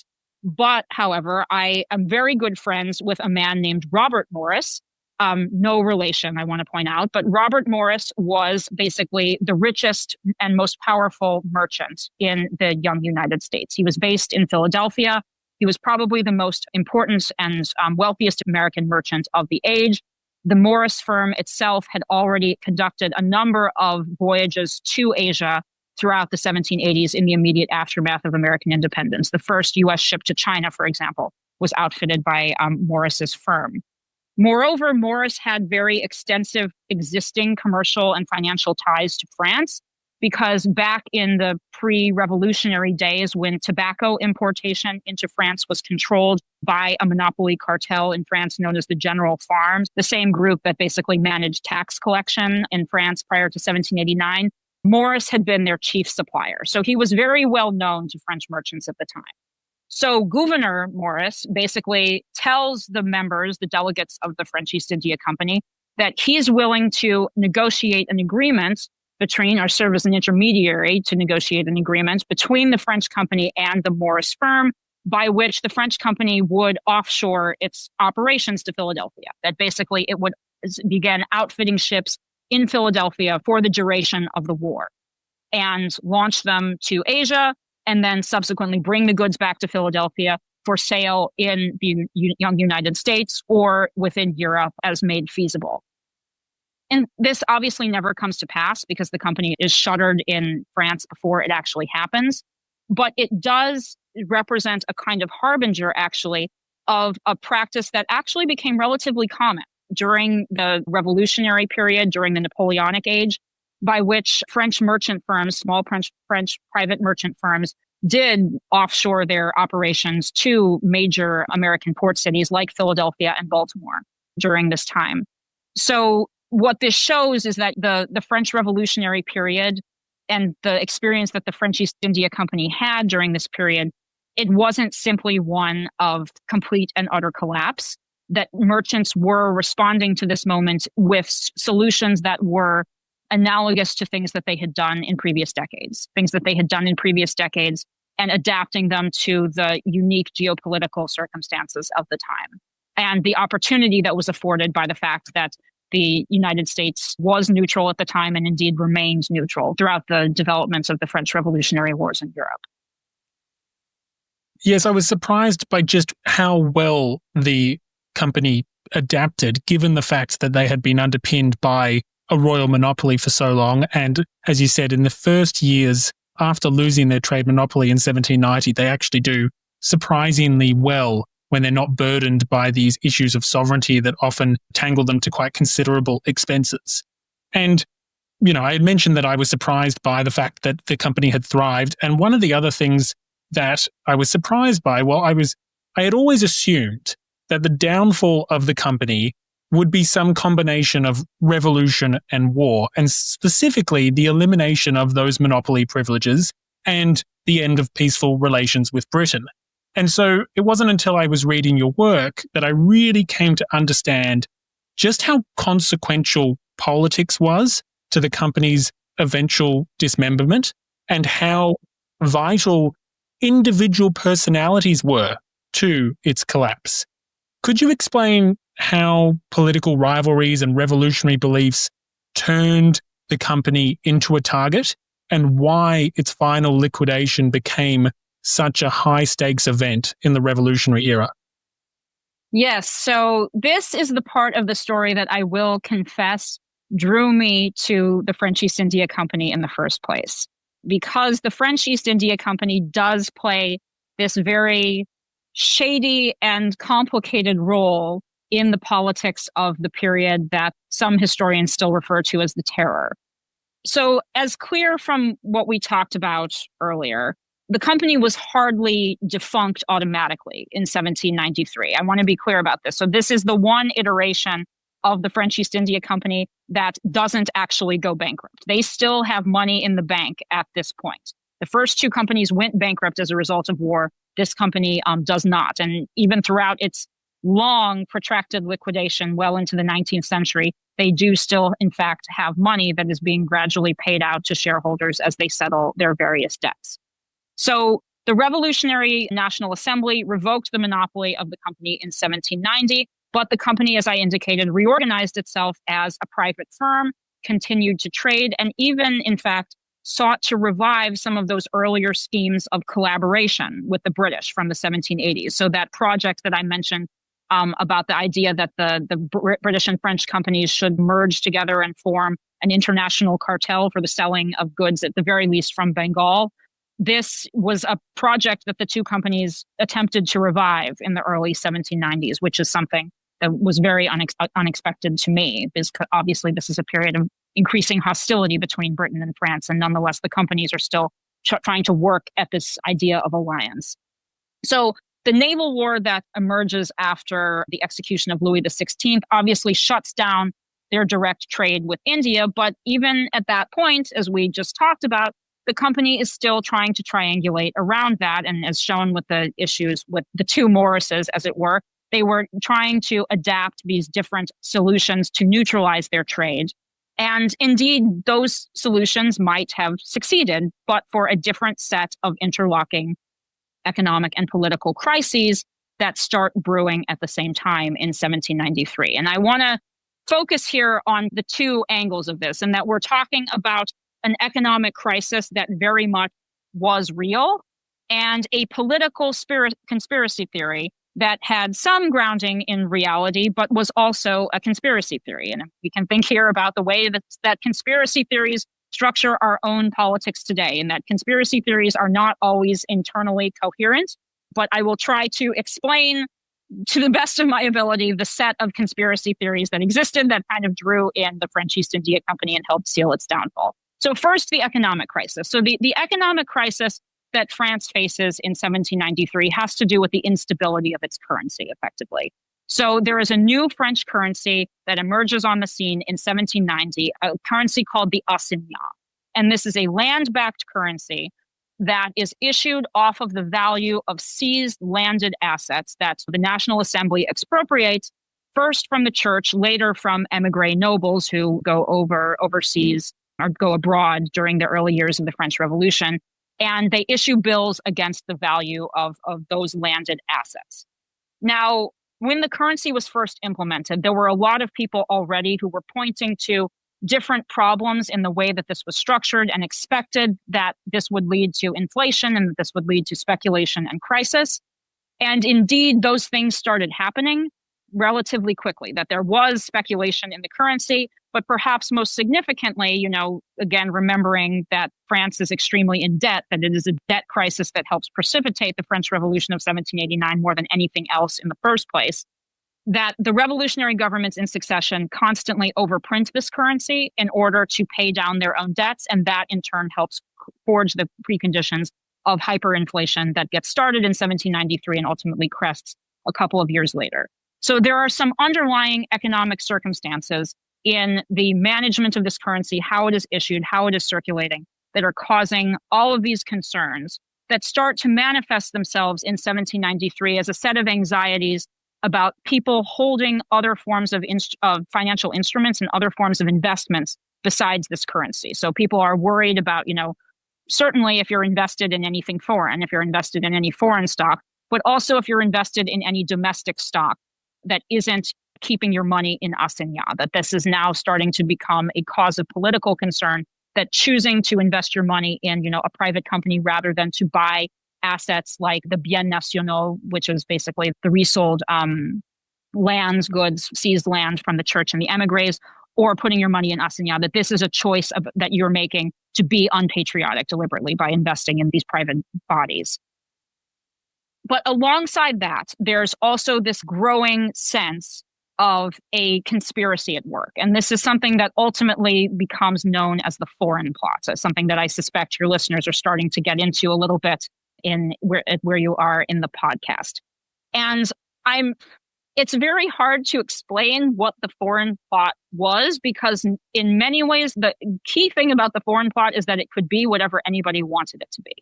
But, however, I am very good friends with a man named Robert Morris. No relation, I want to point out. But Robert Morris was basically the richest and most powerful merchant in the young United States. He was based in Philadelphia. He was probably the most important and wealthiest American merchant of the age. The Morris firm itself had already conducted a number of voyages to Asia throughout the 1780s in the immediate aftermath of American independence. The first U.S. ship to China, for example, was outfitted by Morris's firm. Moreover, Morris had very extensive existing commercial and financial ties to France, because back in the pre-revolutionary days when tobacco importation into France was controlled by a monopoly cartel in France known as the General Farms, the same group that basically managed tax collection in France prior to 1789, Morris had been their chief supplier. So he was very well known to French merchants at the time. So Gouverneur Morris basically tells the members, the delegates of the French East India Company, that he's willing to negotiate an agreement between, or serve as an intermediary to negotiate an agreement between the French company and the Morris firm, by which the French company would offshore its operations to Philadelphia. That basically it would begin outfitting ships in Philadelphia for the duration of the war and launch them to Asia, and then subsequently bring the goods back to Philadelphia for sale in the young United States or within Europe as made feasible. And this obviously never comes to pass because the company is shuttered in France before it actually happens. But it does represent a kind of harbinger, actually, of a practice that actually became relatively common during the revolutionary period, during the Napoleonic age, by which French merchant firms, small French private merchant firms, did offshore their operations to major American port cities like Philadelphia and Baltimore during this time. So what this shows is that the French Revolutionary period and the experience that the French East India Company had during this period, it wasn't simply one of complete and utter collapse, that merchants were responding to this moment with solutions that were analogous to things that they had done in previous decades, and adapting them to the unique geopolitical circumstances of the time. And the opportunity that was afforded by the fact that the United States was neutral at the time and indeed remained neutral throughout the developments of the French Revolutionary Wars in Europe. Yes, I was surprised by just how well the company adapted, given the fact that they had been underpinned by a royal monopoly for so long. And as you said, in the first years after losing their trade monopoly in 1790, they actually do surprisingly well when they're not burdened by these issues of sovereignty that often tangle them to quite considerable expenses. And, I had mentioned that I was surprised by the fact that the company had thrived. And one of the other things that I was surprised by, I had always assumed that the downfall of the company would be some combination of revolution and war, and specifically the elimination of those monopoly privileges and the end of peaceful relations with Britain. And so it wasn't until I was reading your work that I really came to understand just how consequential politics was to the company's eventual dismemberment and how vital individual personalities were to its collapse. Could you explain how political rivalries and revolutionary beliefs turned the company into a target and why its final liquidation became such a high-stakes event in the revolutionary era? Yes, so this is the part of the story that I will confess drew me to the French East India Company in the first place, because the French East India Company does play this very shady and complicated role in the politics of the period that some historians still refer to as the Terror. So, as clear from what we talked about earlier, the company was hardly defunct automatically in 1793. I want to be clear about this. So this is the one iteration of the French East India Company that doesn't actually go bankrupt. They still have money in the bank at this point. The first two companies went bankrupt as a result of war. This company does not. And even throughout its long, protracted liquidation well into the 19th century, they do still, in fact, have money that is being gradually paid out to shareholders as they settle their various debts. So the Revolutionary National Assembly revoked the monopoly of the company in 1790, but the company, as I indicated, reorganized itself as a private firm, continued to trade, and even, in fact, sought to revive some of those earlier schemes of collaboration with the British from the 1780s. So that project that I mentioned about the idea that the British and French companies should merge together and form an international cartel for the selling of goods, at the very least from Bengal. This was a project that the two companies attempted to revive in the early 1790s, which is something that was very unexpected to me, because obviously this is a period of increasing hostility between Britain and France, and nonetheless the companies are still trying to work at this idea of alliance. So the naval war that emerges after the execution of Louis XVI obviously shuts down their direct trade with India, but even at that point, as we just talked about, the company is still trying to triangulate around that. And as shown with the issues with the two Morrises, as it were, they were trying to adapt these different solutions to neutralize their trade. And indeed, those solutions might have succeeded, but for a different set of interlocking economic and political crises that start brewing at the same time in 1793. And I want to focus here on the two angles of this, and that we're talking about an economic crisis that very much was real, and a political conspiracy theory that had some grounding in reality, but was also a conspiracy theory. And we can think here about the way that conspiracy theories structure our own politics today, and that conspiracy theories are not always internally coherent. But I will try to explain to the best of my ability the set of conspiracy theories that existed that kind of drew in the French East India Company and helped seal its downfall. So first, the economic crisis. So the economic crisis that France faces in 1793 has to do with the instability of its currency, effectively. So there is a new French currency that emerges on the scene in 1790, a currency called the assignat. And this is a land-backed currency that is issued off of the value of seized landed assets that the National Assembly expropriates, first from the church, later from emigre nobles who go overseas or go abroad during the early years of the French Revolution. And they issue bills against the value of those landed assets. Now, when the currency was first implemented, there were a lot of people already who were pointing to different problems in the way that this was structured and expected that this would lead to inflation and that this would lead to speculation and crisis. And indeed, those things started happening. relatively quickly, that there was speculation in the currency, but perhaps most significantly, again, remembering that France is extremely in debt, that it is a debt crisis that helps precipitate the French Revolution of 1789 more than anything else in the first place, that the revolutionary governments in succession constantly overprint this currency in order to pay down their own debts, and that in turn helps forge the preconditions of hyperinflation that gets started in 1793 and ultimately crests a couple of years later. So there are some underlying economic circumstances in the management of this currency, how it is issued, how it is circulating, that are causing all of these concerns that start to manifest themselves in 1793 as a set of anxieties about people holding other forms of financial instruments and other forms of investments besides this currency. So people are worried about, certainly if you're invested in anything foreign, if you're invested in any foreign stock, but also if you're invested in any domestic stock that isn't keeping your money in assignats, that this is now starting to become a cause of political concern, that choosing to invest your money in, a private company rather than to buy assets like the biens nationaux, which is basically the resold lands, goods, seized land from the church and the emigres, or putting your money in assignats, that this is a choice that you're making to be unpatriotic deliberately by investing in these private bodies. But alongside that, there's also this growing sense of a conspiracy at work. And this is something that ultimately becomes known as the foreign plot. So something that I suspect your listeners are starting to get into a little bit in where you are in the podcast. And it's very hard to explain what the foreign plot was, because in many ways, the key thing about the foreign plot is that it could be whatever anybody wanted it to be.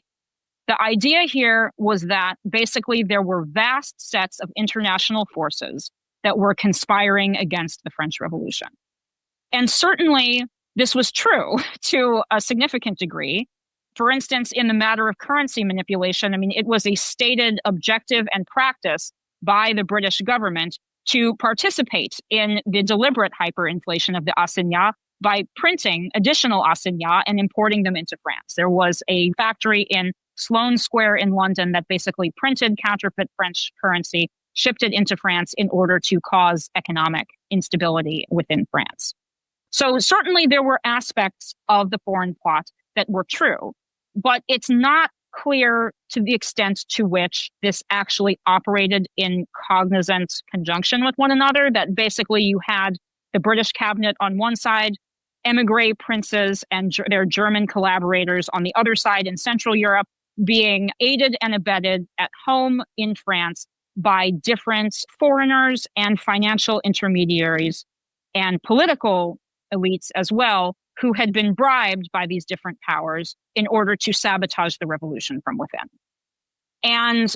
The idea here was that basically there were vast sets of international forces that were conspiring against the French Revolution. And certainly this was true to a significant degree. For instance, in the matter of currency manipulation, it was a stated objective and practice by the British government to participate in the deliberate hyperinflation of the assignats by printing additional assignats and importing them into France. There was a factory in Sloane Square in London that basically printed counterfeit French currency, shipped it into France in order to cause economic instability within France. So certainly there were aspects of the foreign plot that were true, but it's not clear to the extent to which this actually operated in cognizant conjunction with one another, that basically you had the British cabinet on one side, emigre princes and their German collaborators on the other side in Central Europe, being aided and abetted at home in France by different foreigners and financial intermediaries and political elites as well, who had been bribed by these different powers in order to sabotage the revolution from within. And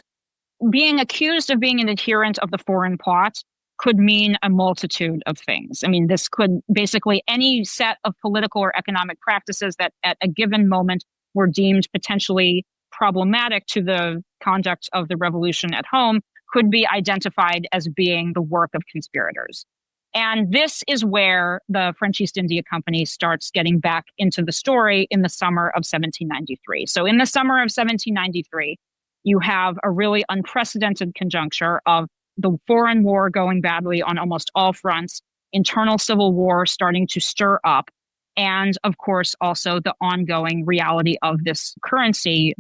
being accused of being an adherent of the foreign plot could mean a multitude of things. This could basically any set of political or economic practices that at a given moment were deemed potentially problematic to the conduct of the revolution at home could be identified as being the work of conspirators. And this is where the French East India Company starts getting back into the story in the summer of 1793. So in the summer of 1793, you have a really unprecedented conjuncture of the foreign war going badly on almost all fronts, internal civil war starting to stir up, and of course also the ongoing reality of this currency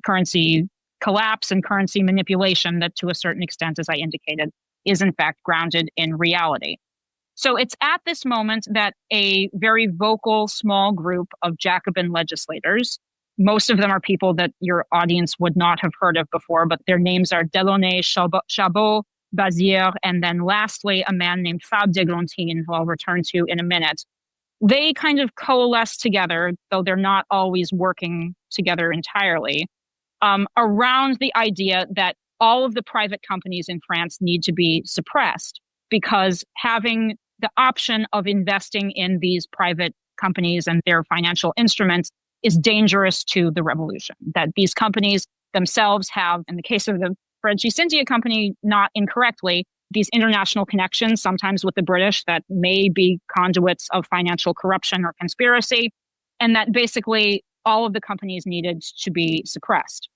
collapse and currency manipulation that to a certain extent, as I indicated, is in fact grounded in reality. So it's at this moment that a very vocal small group of Jacobin legislators, most of them are people that your audience would not have heard of before, but their names are Delaunay, Chabot, Bazière, and then lastly, a man named Fabre d'Églantine, who I'll return to in a minute. They kind of coalesce together, though they're not always working together entirely, around the idea that all of the private companies in France need to be suppressed, because having the option of investing in these private companies and their financial instruments is dangerous to the revolution. That these companies themselves have, in the case of the French East India Company, not incorrectly, these international connections, sometimes with the British, that may be conduits of financial corruption or conspiracy, and that basically all of the companies needed to be suppressed.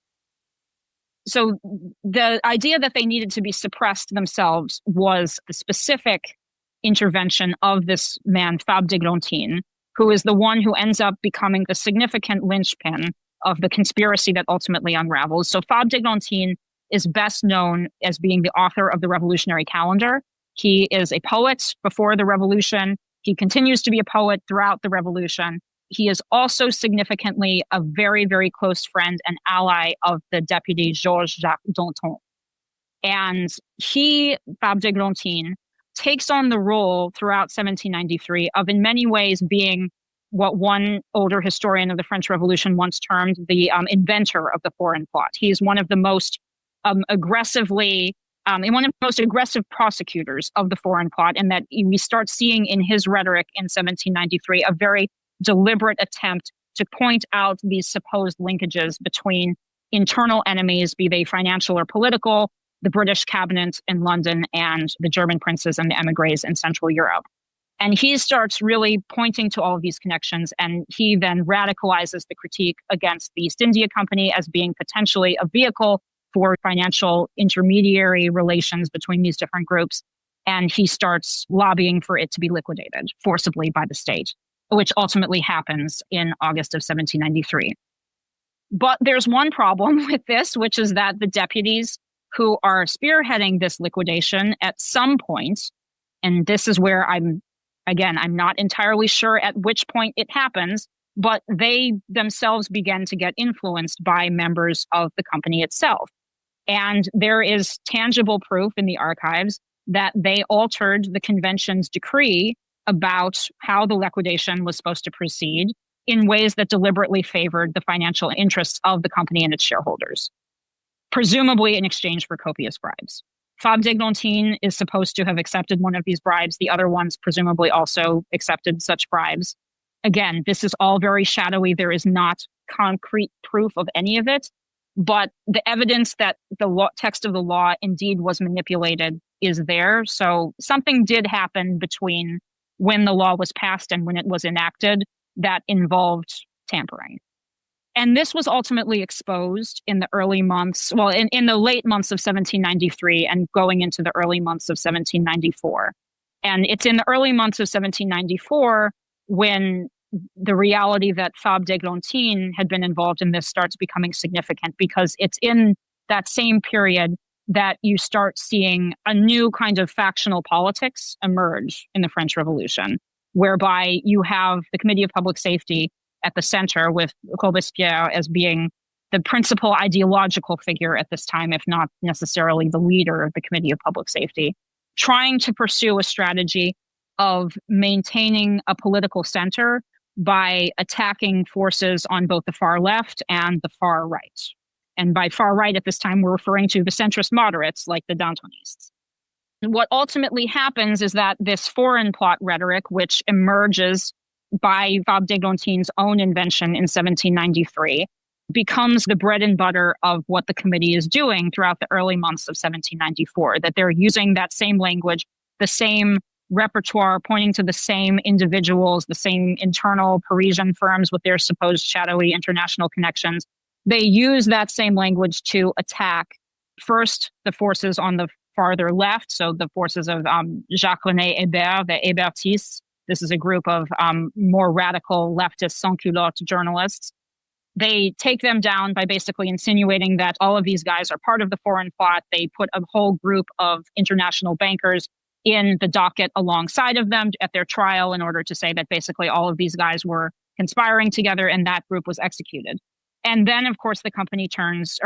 So the idea that they needed to be suppressed themselves was the specific intervention of this man, Fabre d'Églantine, who is the one who ends up becoming the significant linchpin of the conspiracy that ultimately unravels. So Fabre d'Églantine is best known as being the author of the Revolutionary Calendar. He is a poet before the revolution. He continues to be a poet throughout the revolution. He is also significantly a very, very close friend and ally of the deputy Georges-Jacques Danton. And he, Fabre d'Églantine, takes on the role throughout 1793 of in many ways being what one older historian of the French Revolution once termed the inventor of the foreign plot. He is one of the most one of the most aggressive prosecutors of the foreign plot, and that we start seeing in his rhetoric in 1793 a very deliberate attempt to point out these supposed linkages between internal enemies, be they financial or political, the British cabinet in London and the German princes and the emigres in Central Europe. And he starts really pointing to all of these connections, and he then radicalizes the critique against the East India Company as being potentially a vehicle for financial intermediary relations between these different groups. And he starts lobbying for it to be liquidated forcibly by the state, which ultimately happens in August of 1793. But there's one problem with this, which is that the deputies who are spearheading this liquidation at some point, and this is where I'm not entirely sure at which point it happens, but they themselves begin to get influenced by members of the company itself. And there is tangible proof in the archives that they altered the convention's decree about how the liquidation was supposed to proceed in ways that deliberately favored the financial interests of the company and its shareholders, presumably in exchange for copious bribes. Fabre d'Églantine is supposed to have accepted one of these bribes. The other ones presumably also accepted such bribes. Again, this is all very shadowy. There is not concrete proof of any of it. But the evidence that the text of the law indeed was manipulated is there. So something did happen between when the law was passed and when it was enacted that involved tampering. And this was ultimately exposed in the early months, in the late months of 1793 and going into the early months of 1794. And it's in the early months of 1794 when the reality that Fabre d'Églantine had been involved in this starts becoming significant, because it's in that same period that you start seeing a new kind of factional politics emerge in the French Revolution, whereby you have the Committee of Public Safety at the center, with Robespierre as being the principal ideological figure at this time, if not necessarily the leader of the Committee of Public Safety, trying to pursue a strategy of maintaining a political center by attacking forces on both the far left and the far right. And by far right at this time, we're referring to the centrist moderates like the Dantonists. And what ultimately happens is that this foreign plot rhetoric, which emerges by Fabre d'Églantine's own invention in 1793, becomes the bread and butter of what the committee is doing throughout the early months of 1794, that they're using that same language, the same repertoire, pointing to the same individuals, the same internal Parisian firms with their supposed shadowy international connections. They use that same language to attack first the forces on the farther left, so the forces of Jacques-René Hébert, the Hébertists. This is a group of more radical leftist sans-culotte journalists. They take them down by basically insinuating that all of these guys are part of the foreign plot. They put a whole group of international bankers in the docket alongside of them at their trial in order to say that basically all of these guys were conspiring together, and that group was executed. And then, of course, the committee turns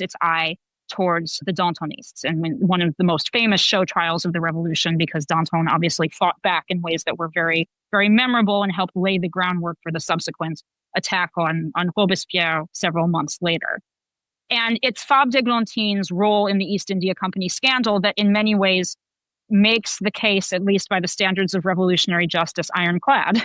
its eye towards the Dantonists, and one of the most famous show trials of the revolution, because Danton obviously fought back in ways that were very, very memorable and helped lay the groundwork for the subsequent attack on Robespierre several months later. And it's Fabre d'Églantine's role in the East India Company scandal that in many ways makes the case, at least by the standards of revolutionary justice, ironclad,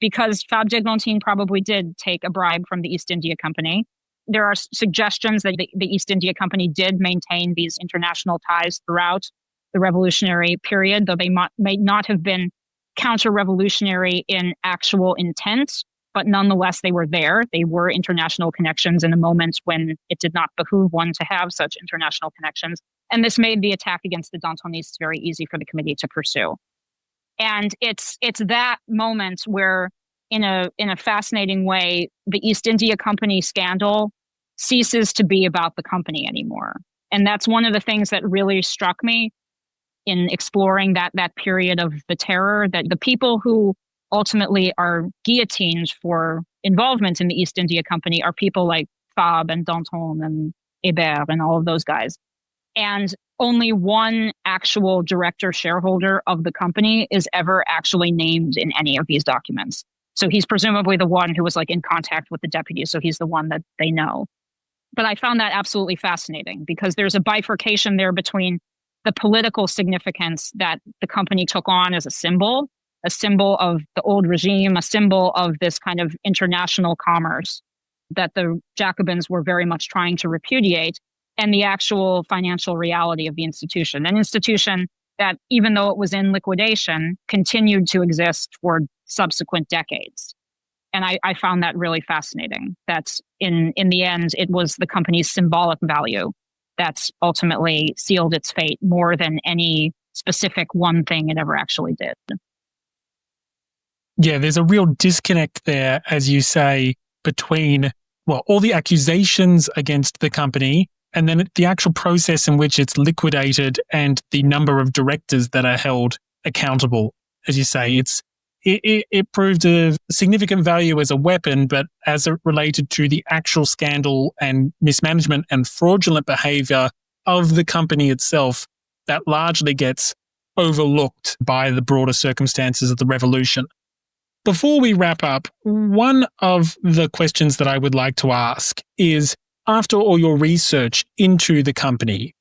because Fabre d'Églantine probably did take a bribe from the East India Company. There are suggestions that the East India Company did maintain these international ties throughout the revolutionary period, though they may not have been counter-revolutionary in actual intent. but nonetheless, they were there. They were international connections in a moment when it did not behoove one to have such international connections. And this made the attack against the Dantonists very easy for the committee to pursue. And it's that moment where, in a fascinating way, the East India Company scandal ceases to be about the company anymore. And that's one of the things that really struck me in exploring that period of the terror, that the people who ultimately are guillotined for involvement in the East India Company are people like Fabre and Danton and Hébert and all of those guys. And only one actual director shareholder of the company is ever actually named in any of these documents. So he's presumably the one who was in contact with the deputy. So he's the one that they know. But I found that absolutely fascinating because there's a bifurcation there between the political significance that the company took on as a symbol of the old regime, a symbol of this kind of international commerce that the Jacobins were very much trying to repudiate, and the actual financial reality of the institution. An institution that, even though it was in liquidation, continued to exist for subsequent decades. And I found that really fascinating. That's in the end, it was the company's symbolic value that's ultimately sealed its fate more than any specific one thing it ever actually did. Yeah, there's a real disconnect there, as you say, between, all the accusations against the company and then the actual process in which it's liquidated and the number of directors that are held accountable. As you say, it proved a significant value as a weapon, but as it related to the actual scandal and mismanagement and fraudulent behavior of the company itself, that largely gets overlooked by the broader circumstances of the revolution. Before we wrap up, one of the questions that I would like to ask is, after all your research into the company,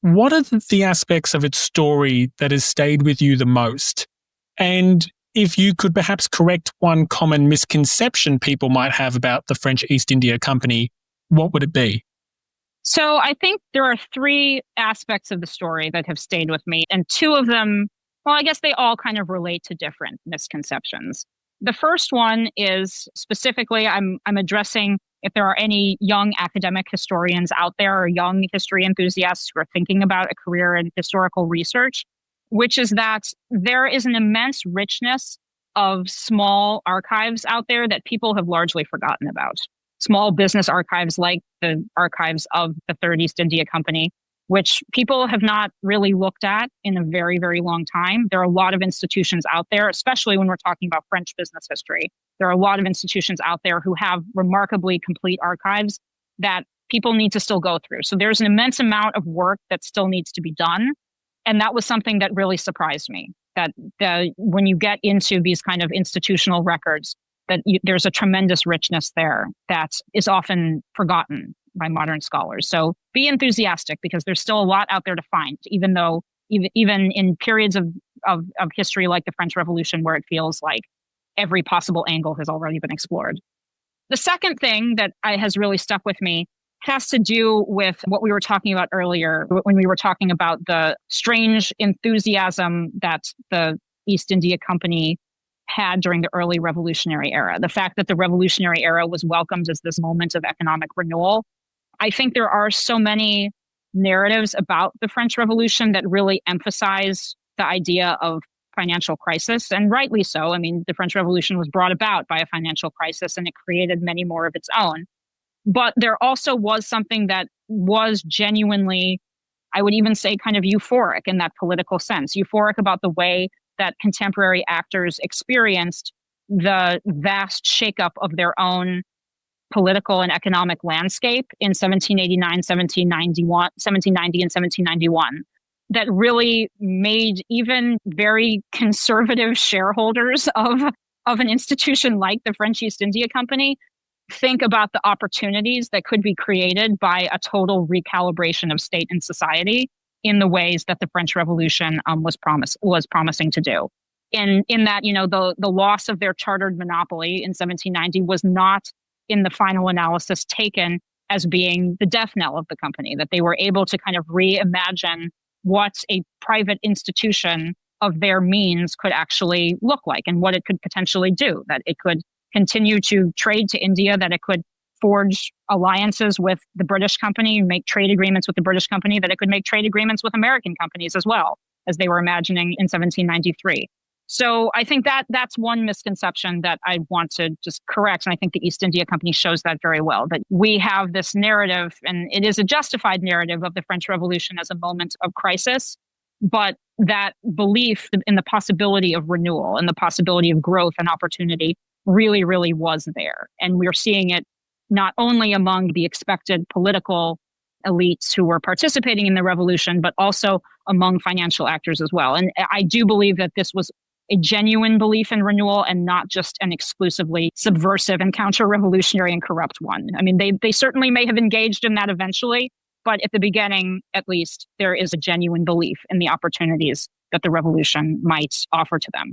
what are the aspects of its story that has stayed with you the most? And if you could perhaps correct one common misconception people might have about the French East India Company, what would it be? So I think there are three aspects of the story that have stayed with me, and two of them, I guess they all kind of relate to different misconceptions. The first one is specifically, I'm addressing if there are any young academic historians out there or young history enthusiasts who are thinking about a career in historical research, which is that there is an immense richness of small archives out there that people have largely forgotten about. Small business archives like the archives of the Third East India Company, which people have not really looked at in a very, very long time. There are a lot of institutions out there, especially when we're talking about French business history. There are a lot of institutions out there who have remarkably complete archives that people need to still go through. So there's an immense amount of work that still needs to be done. And that was something that really surprised me, that when you get into these kind of institutional records, there's a tremendous richness there that is often forgotten by modern scholars. So be enthusiastic, because there's still a lot out there to find, even in periods of history like the French Revolution, where it feels like every possible angle has already been explored. The second thing that has really stuck with me has to do with what we were talking about earlier when we were talking about the strange enthusiasm that the East India Company had during the early revolutionary era. The fact that the revolutionary era was welcomed as this moment of economic renewal. I think there are so many narratives about the French Revolution that really emphasize the idea of financial crisis, and rightly so. I mean, the French Revolution was brought about by a financial crisis, and it created many more of its own. But there also was something that was genuinely, I would even say, kind of euphoric in that political sense, euphoric about the way that contemporary actors experienced the vast shakeup of their own political and economic landscape in 1789, 1790, and 1791. That really made even very conservative shareholders of an institution like the French East India Company think about the opportunities that could be created by a total recalibration of state and society in the ways that the French Revolution was promising to do. In that, the loss of their chartered monopoly in 1790 was not, in the final analysis, taken as being the death knell of the company, that they were able to kind of reimagine what a private institution of their means could actually look like and what it could potentially do, that it could continue to trade to India, that it could forge alliances with the British company, make trade agreements with the British company, that it could make trade agreements with American companies as well, as they were imagining in 1793. So I think that that's one misconception that I want to just correct. And I think the East India Company shows that very well, that we have this narrative, and it is a justified narrative of the French Revolution as a moment of crisis, but that belief in the possibility of renewal and the possibility of growth and opportunity really, really was there. And we're seeing it not only among the expected political elites who were participating in the revolution, but also among financial actors as well. And I do believe that this was a genuine belief in renewal and not just an exclusively subversive and counter-revolutionary and corrupt one. I mean, they certainly may have engaged in that eventually, but at the beginning, at least, there is a genuine belief in the opportunities that the revolution might offer to them.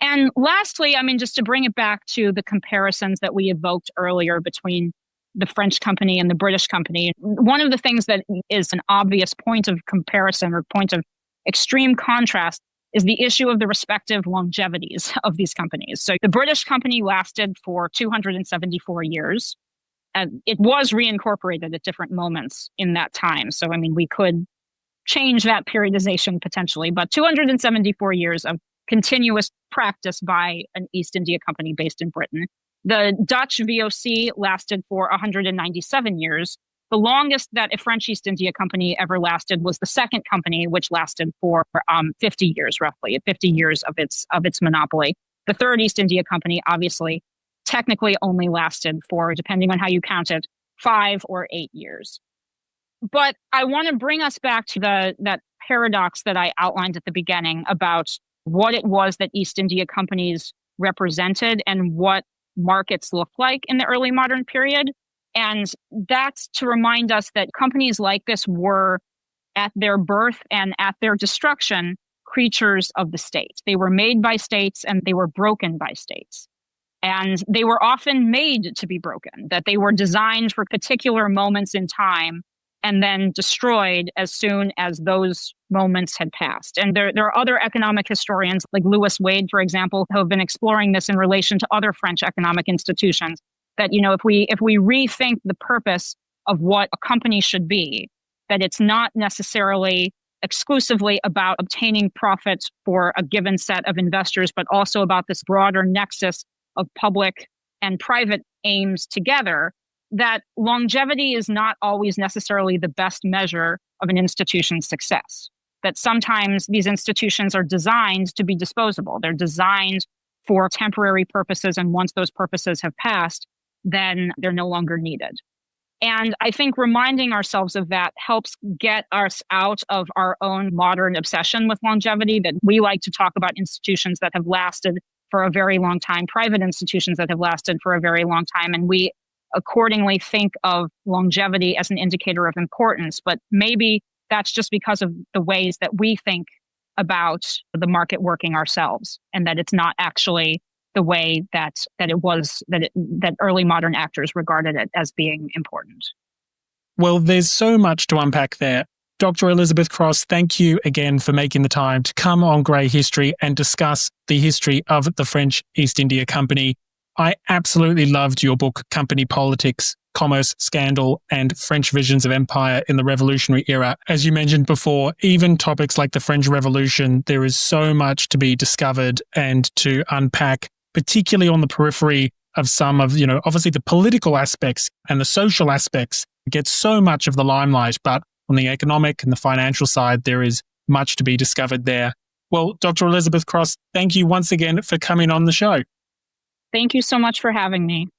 And lastly, I mean, just to bring it back to the comparisons that we evoked earlier between the French company and the British company, one of the things that is an obvious point of comparison or point of extreme contrast is the issue of the respective longevities of these companies. So the British company lasted for 274 years. And it was reincorporated at different moments in that time. So, I mean, we could change that periodization potentially, but 274 years of continuous practice by an East India Company based in Britain. The Dutch VOC lasted for 197 years. The longest that a French East India Company ever lasted was the second company, which lasted for 50 years, roughly, 50 years of its monopoly. The third East India Company, obviously, technically only lasted for, depending on how you count it, 5 or 8 years. But I want to bring us back to that paradox that I outlined at the beginning about what it was that East India companies represented and what markets looked like in the early modern period. And that's to remind us that companies like this were, at their birth and at their destruction, creatures of the state. They were made by states and they were broken by states. And they were often made to be broken, that they were designed for particular moments in time and then destroyed as soon as those moments had passed. And there are other economic historians, like Lewis Wade, for example, who have been exploring this in relation to other French economic institutions, that, you know, if we rethink the purpose of what a company should be, that it's not necessarily exclusively about obtaining profits for a given set of investors, but also about this broader nexus of public and private aims together, that longevity is not always necessarily the best measure of an institution's success. That sometimes these institutions are designed to be disposable. They're designed for temporary purposes, and once those purposes have passed, then they're no longer needed. And I think reminding ourselves of that helps get us out of our own modern obsession with longevity, that we like to talk about institutions that have lasted for a very long time, private institutions that have lasted for a very long time, and we accordingly think of longevity as an indicator of importance. But maybe that's just because of the ways that we think about the market working ourselves, and that it's not actually the way that early modern actors regarded it as being important. Well, there's so much to unpack there. Dr. Elizabeth Cross, thank you again for making the time to come on Grey History and discuss the history of the French East India Company. I absolutely loved your book, Company Politics, Commerce, Scandal, and French Visions of Empire in the Revolutionary Era. As you mentioned before, even topics like the French Revolution, there is so much to be discovered and to unpack, particularly on the periphery of some of, obviously the political aspects and the social aspects get so much of the limelight, but on the economic and the financial side, there is much to be discovered there. Well, Dr. Elizabeth Cross, thank you once again for coming on the show. Thank you so much for having me.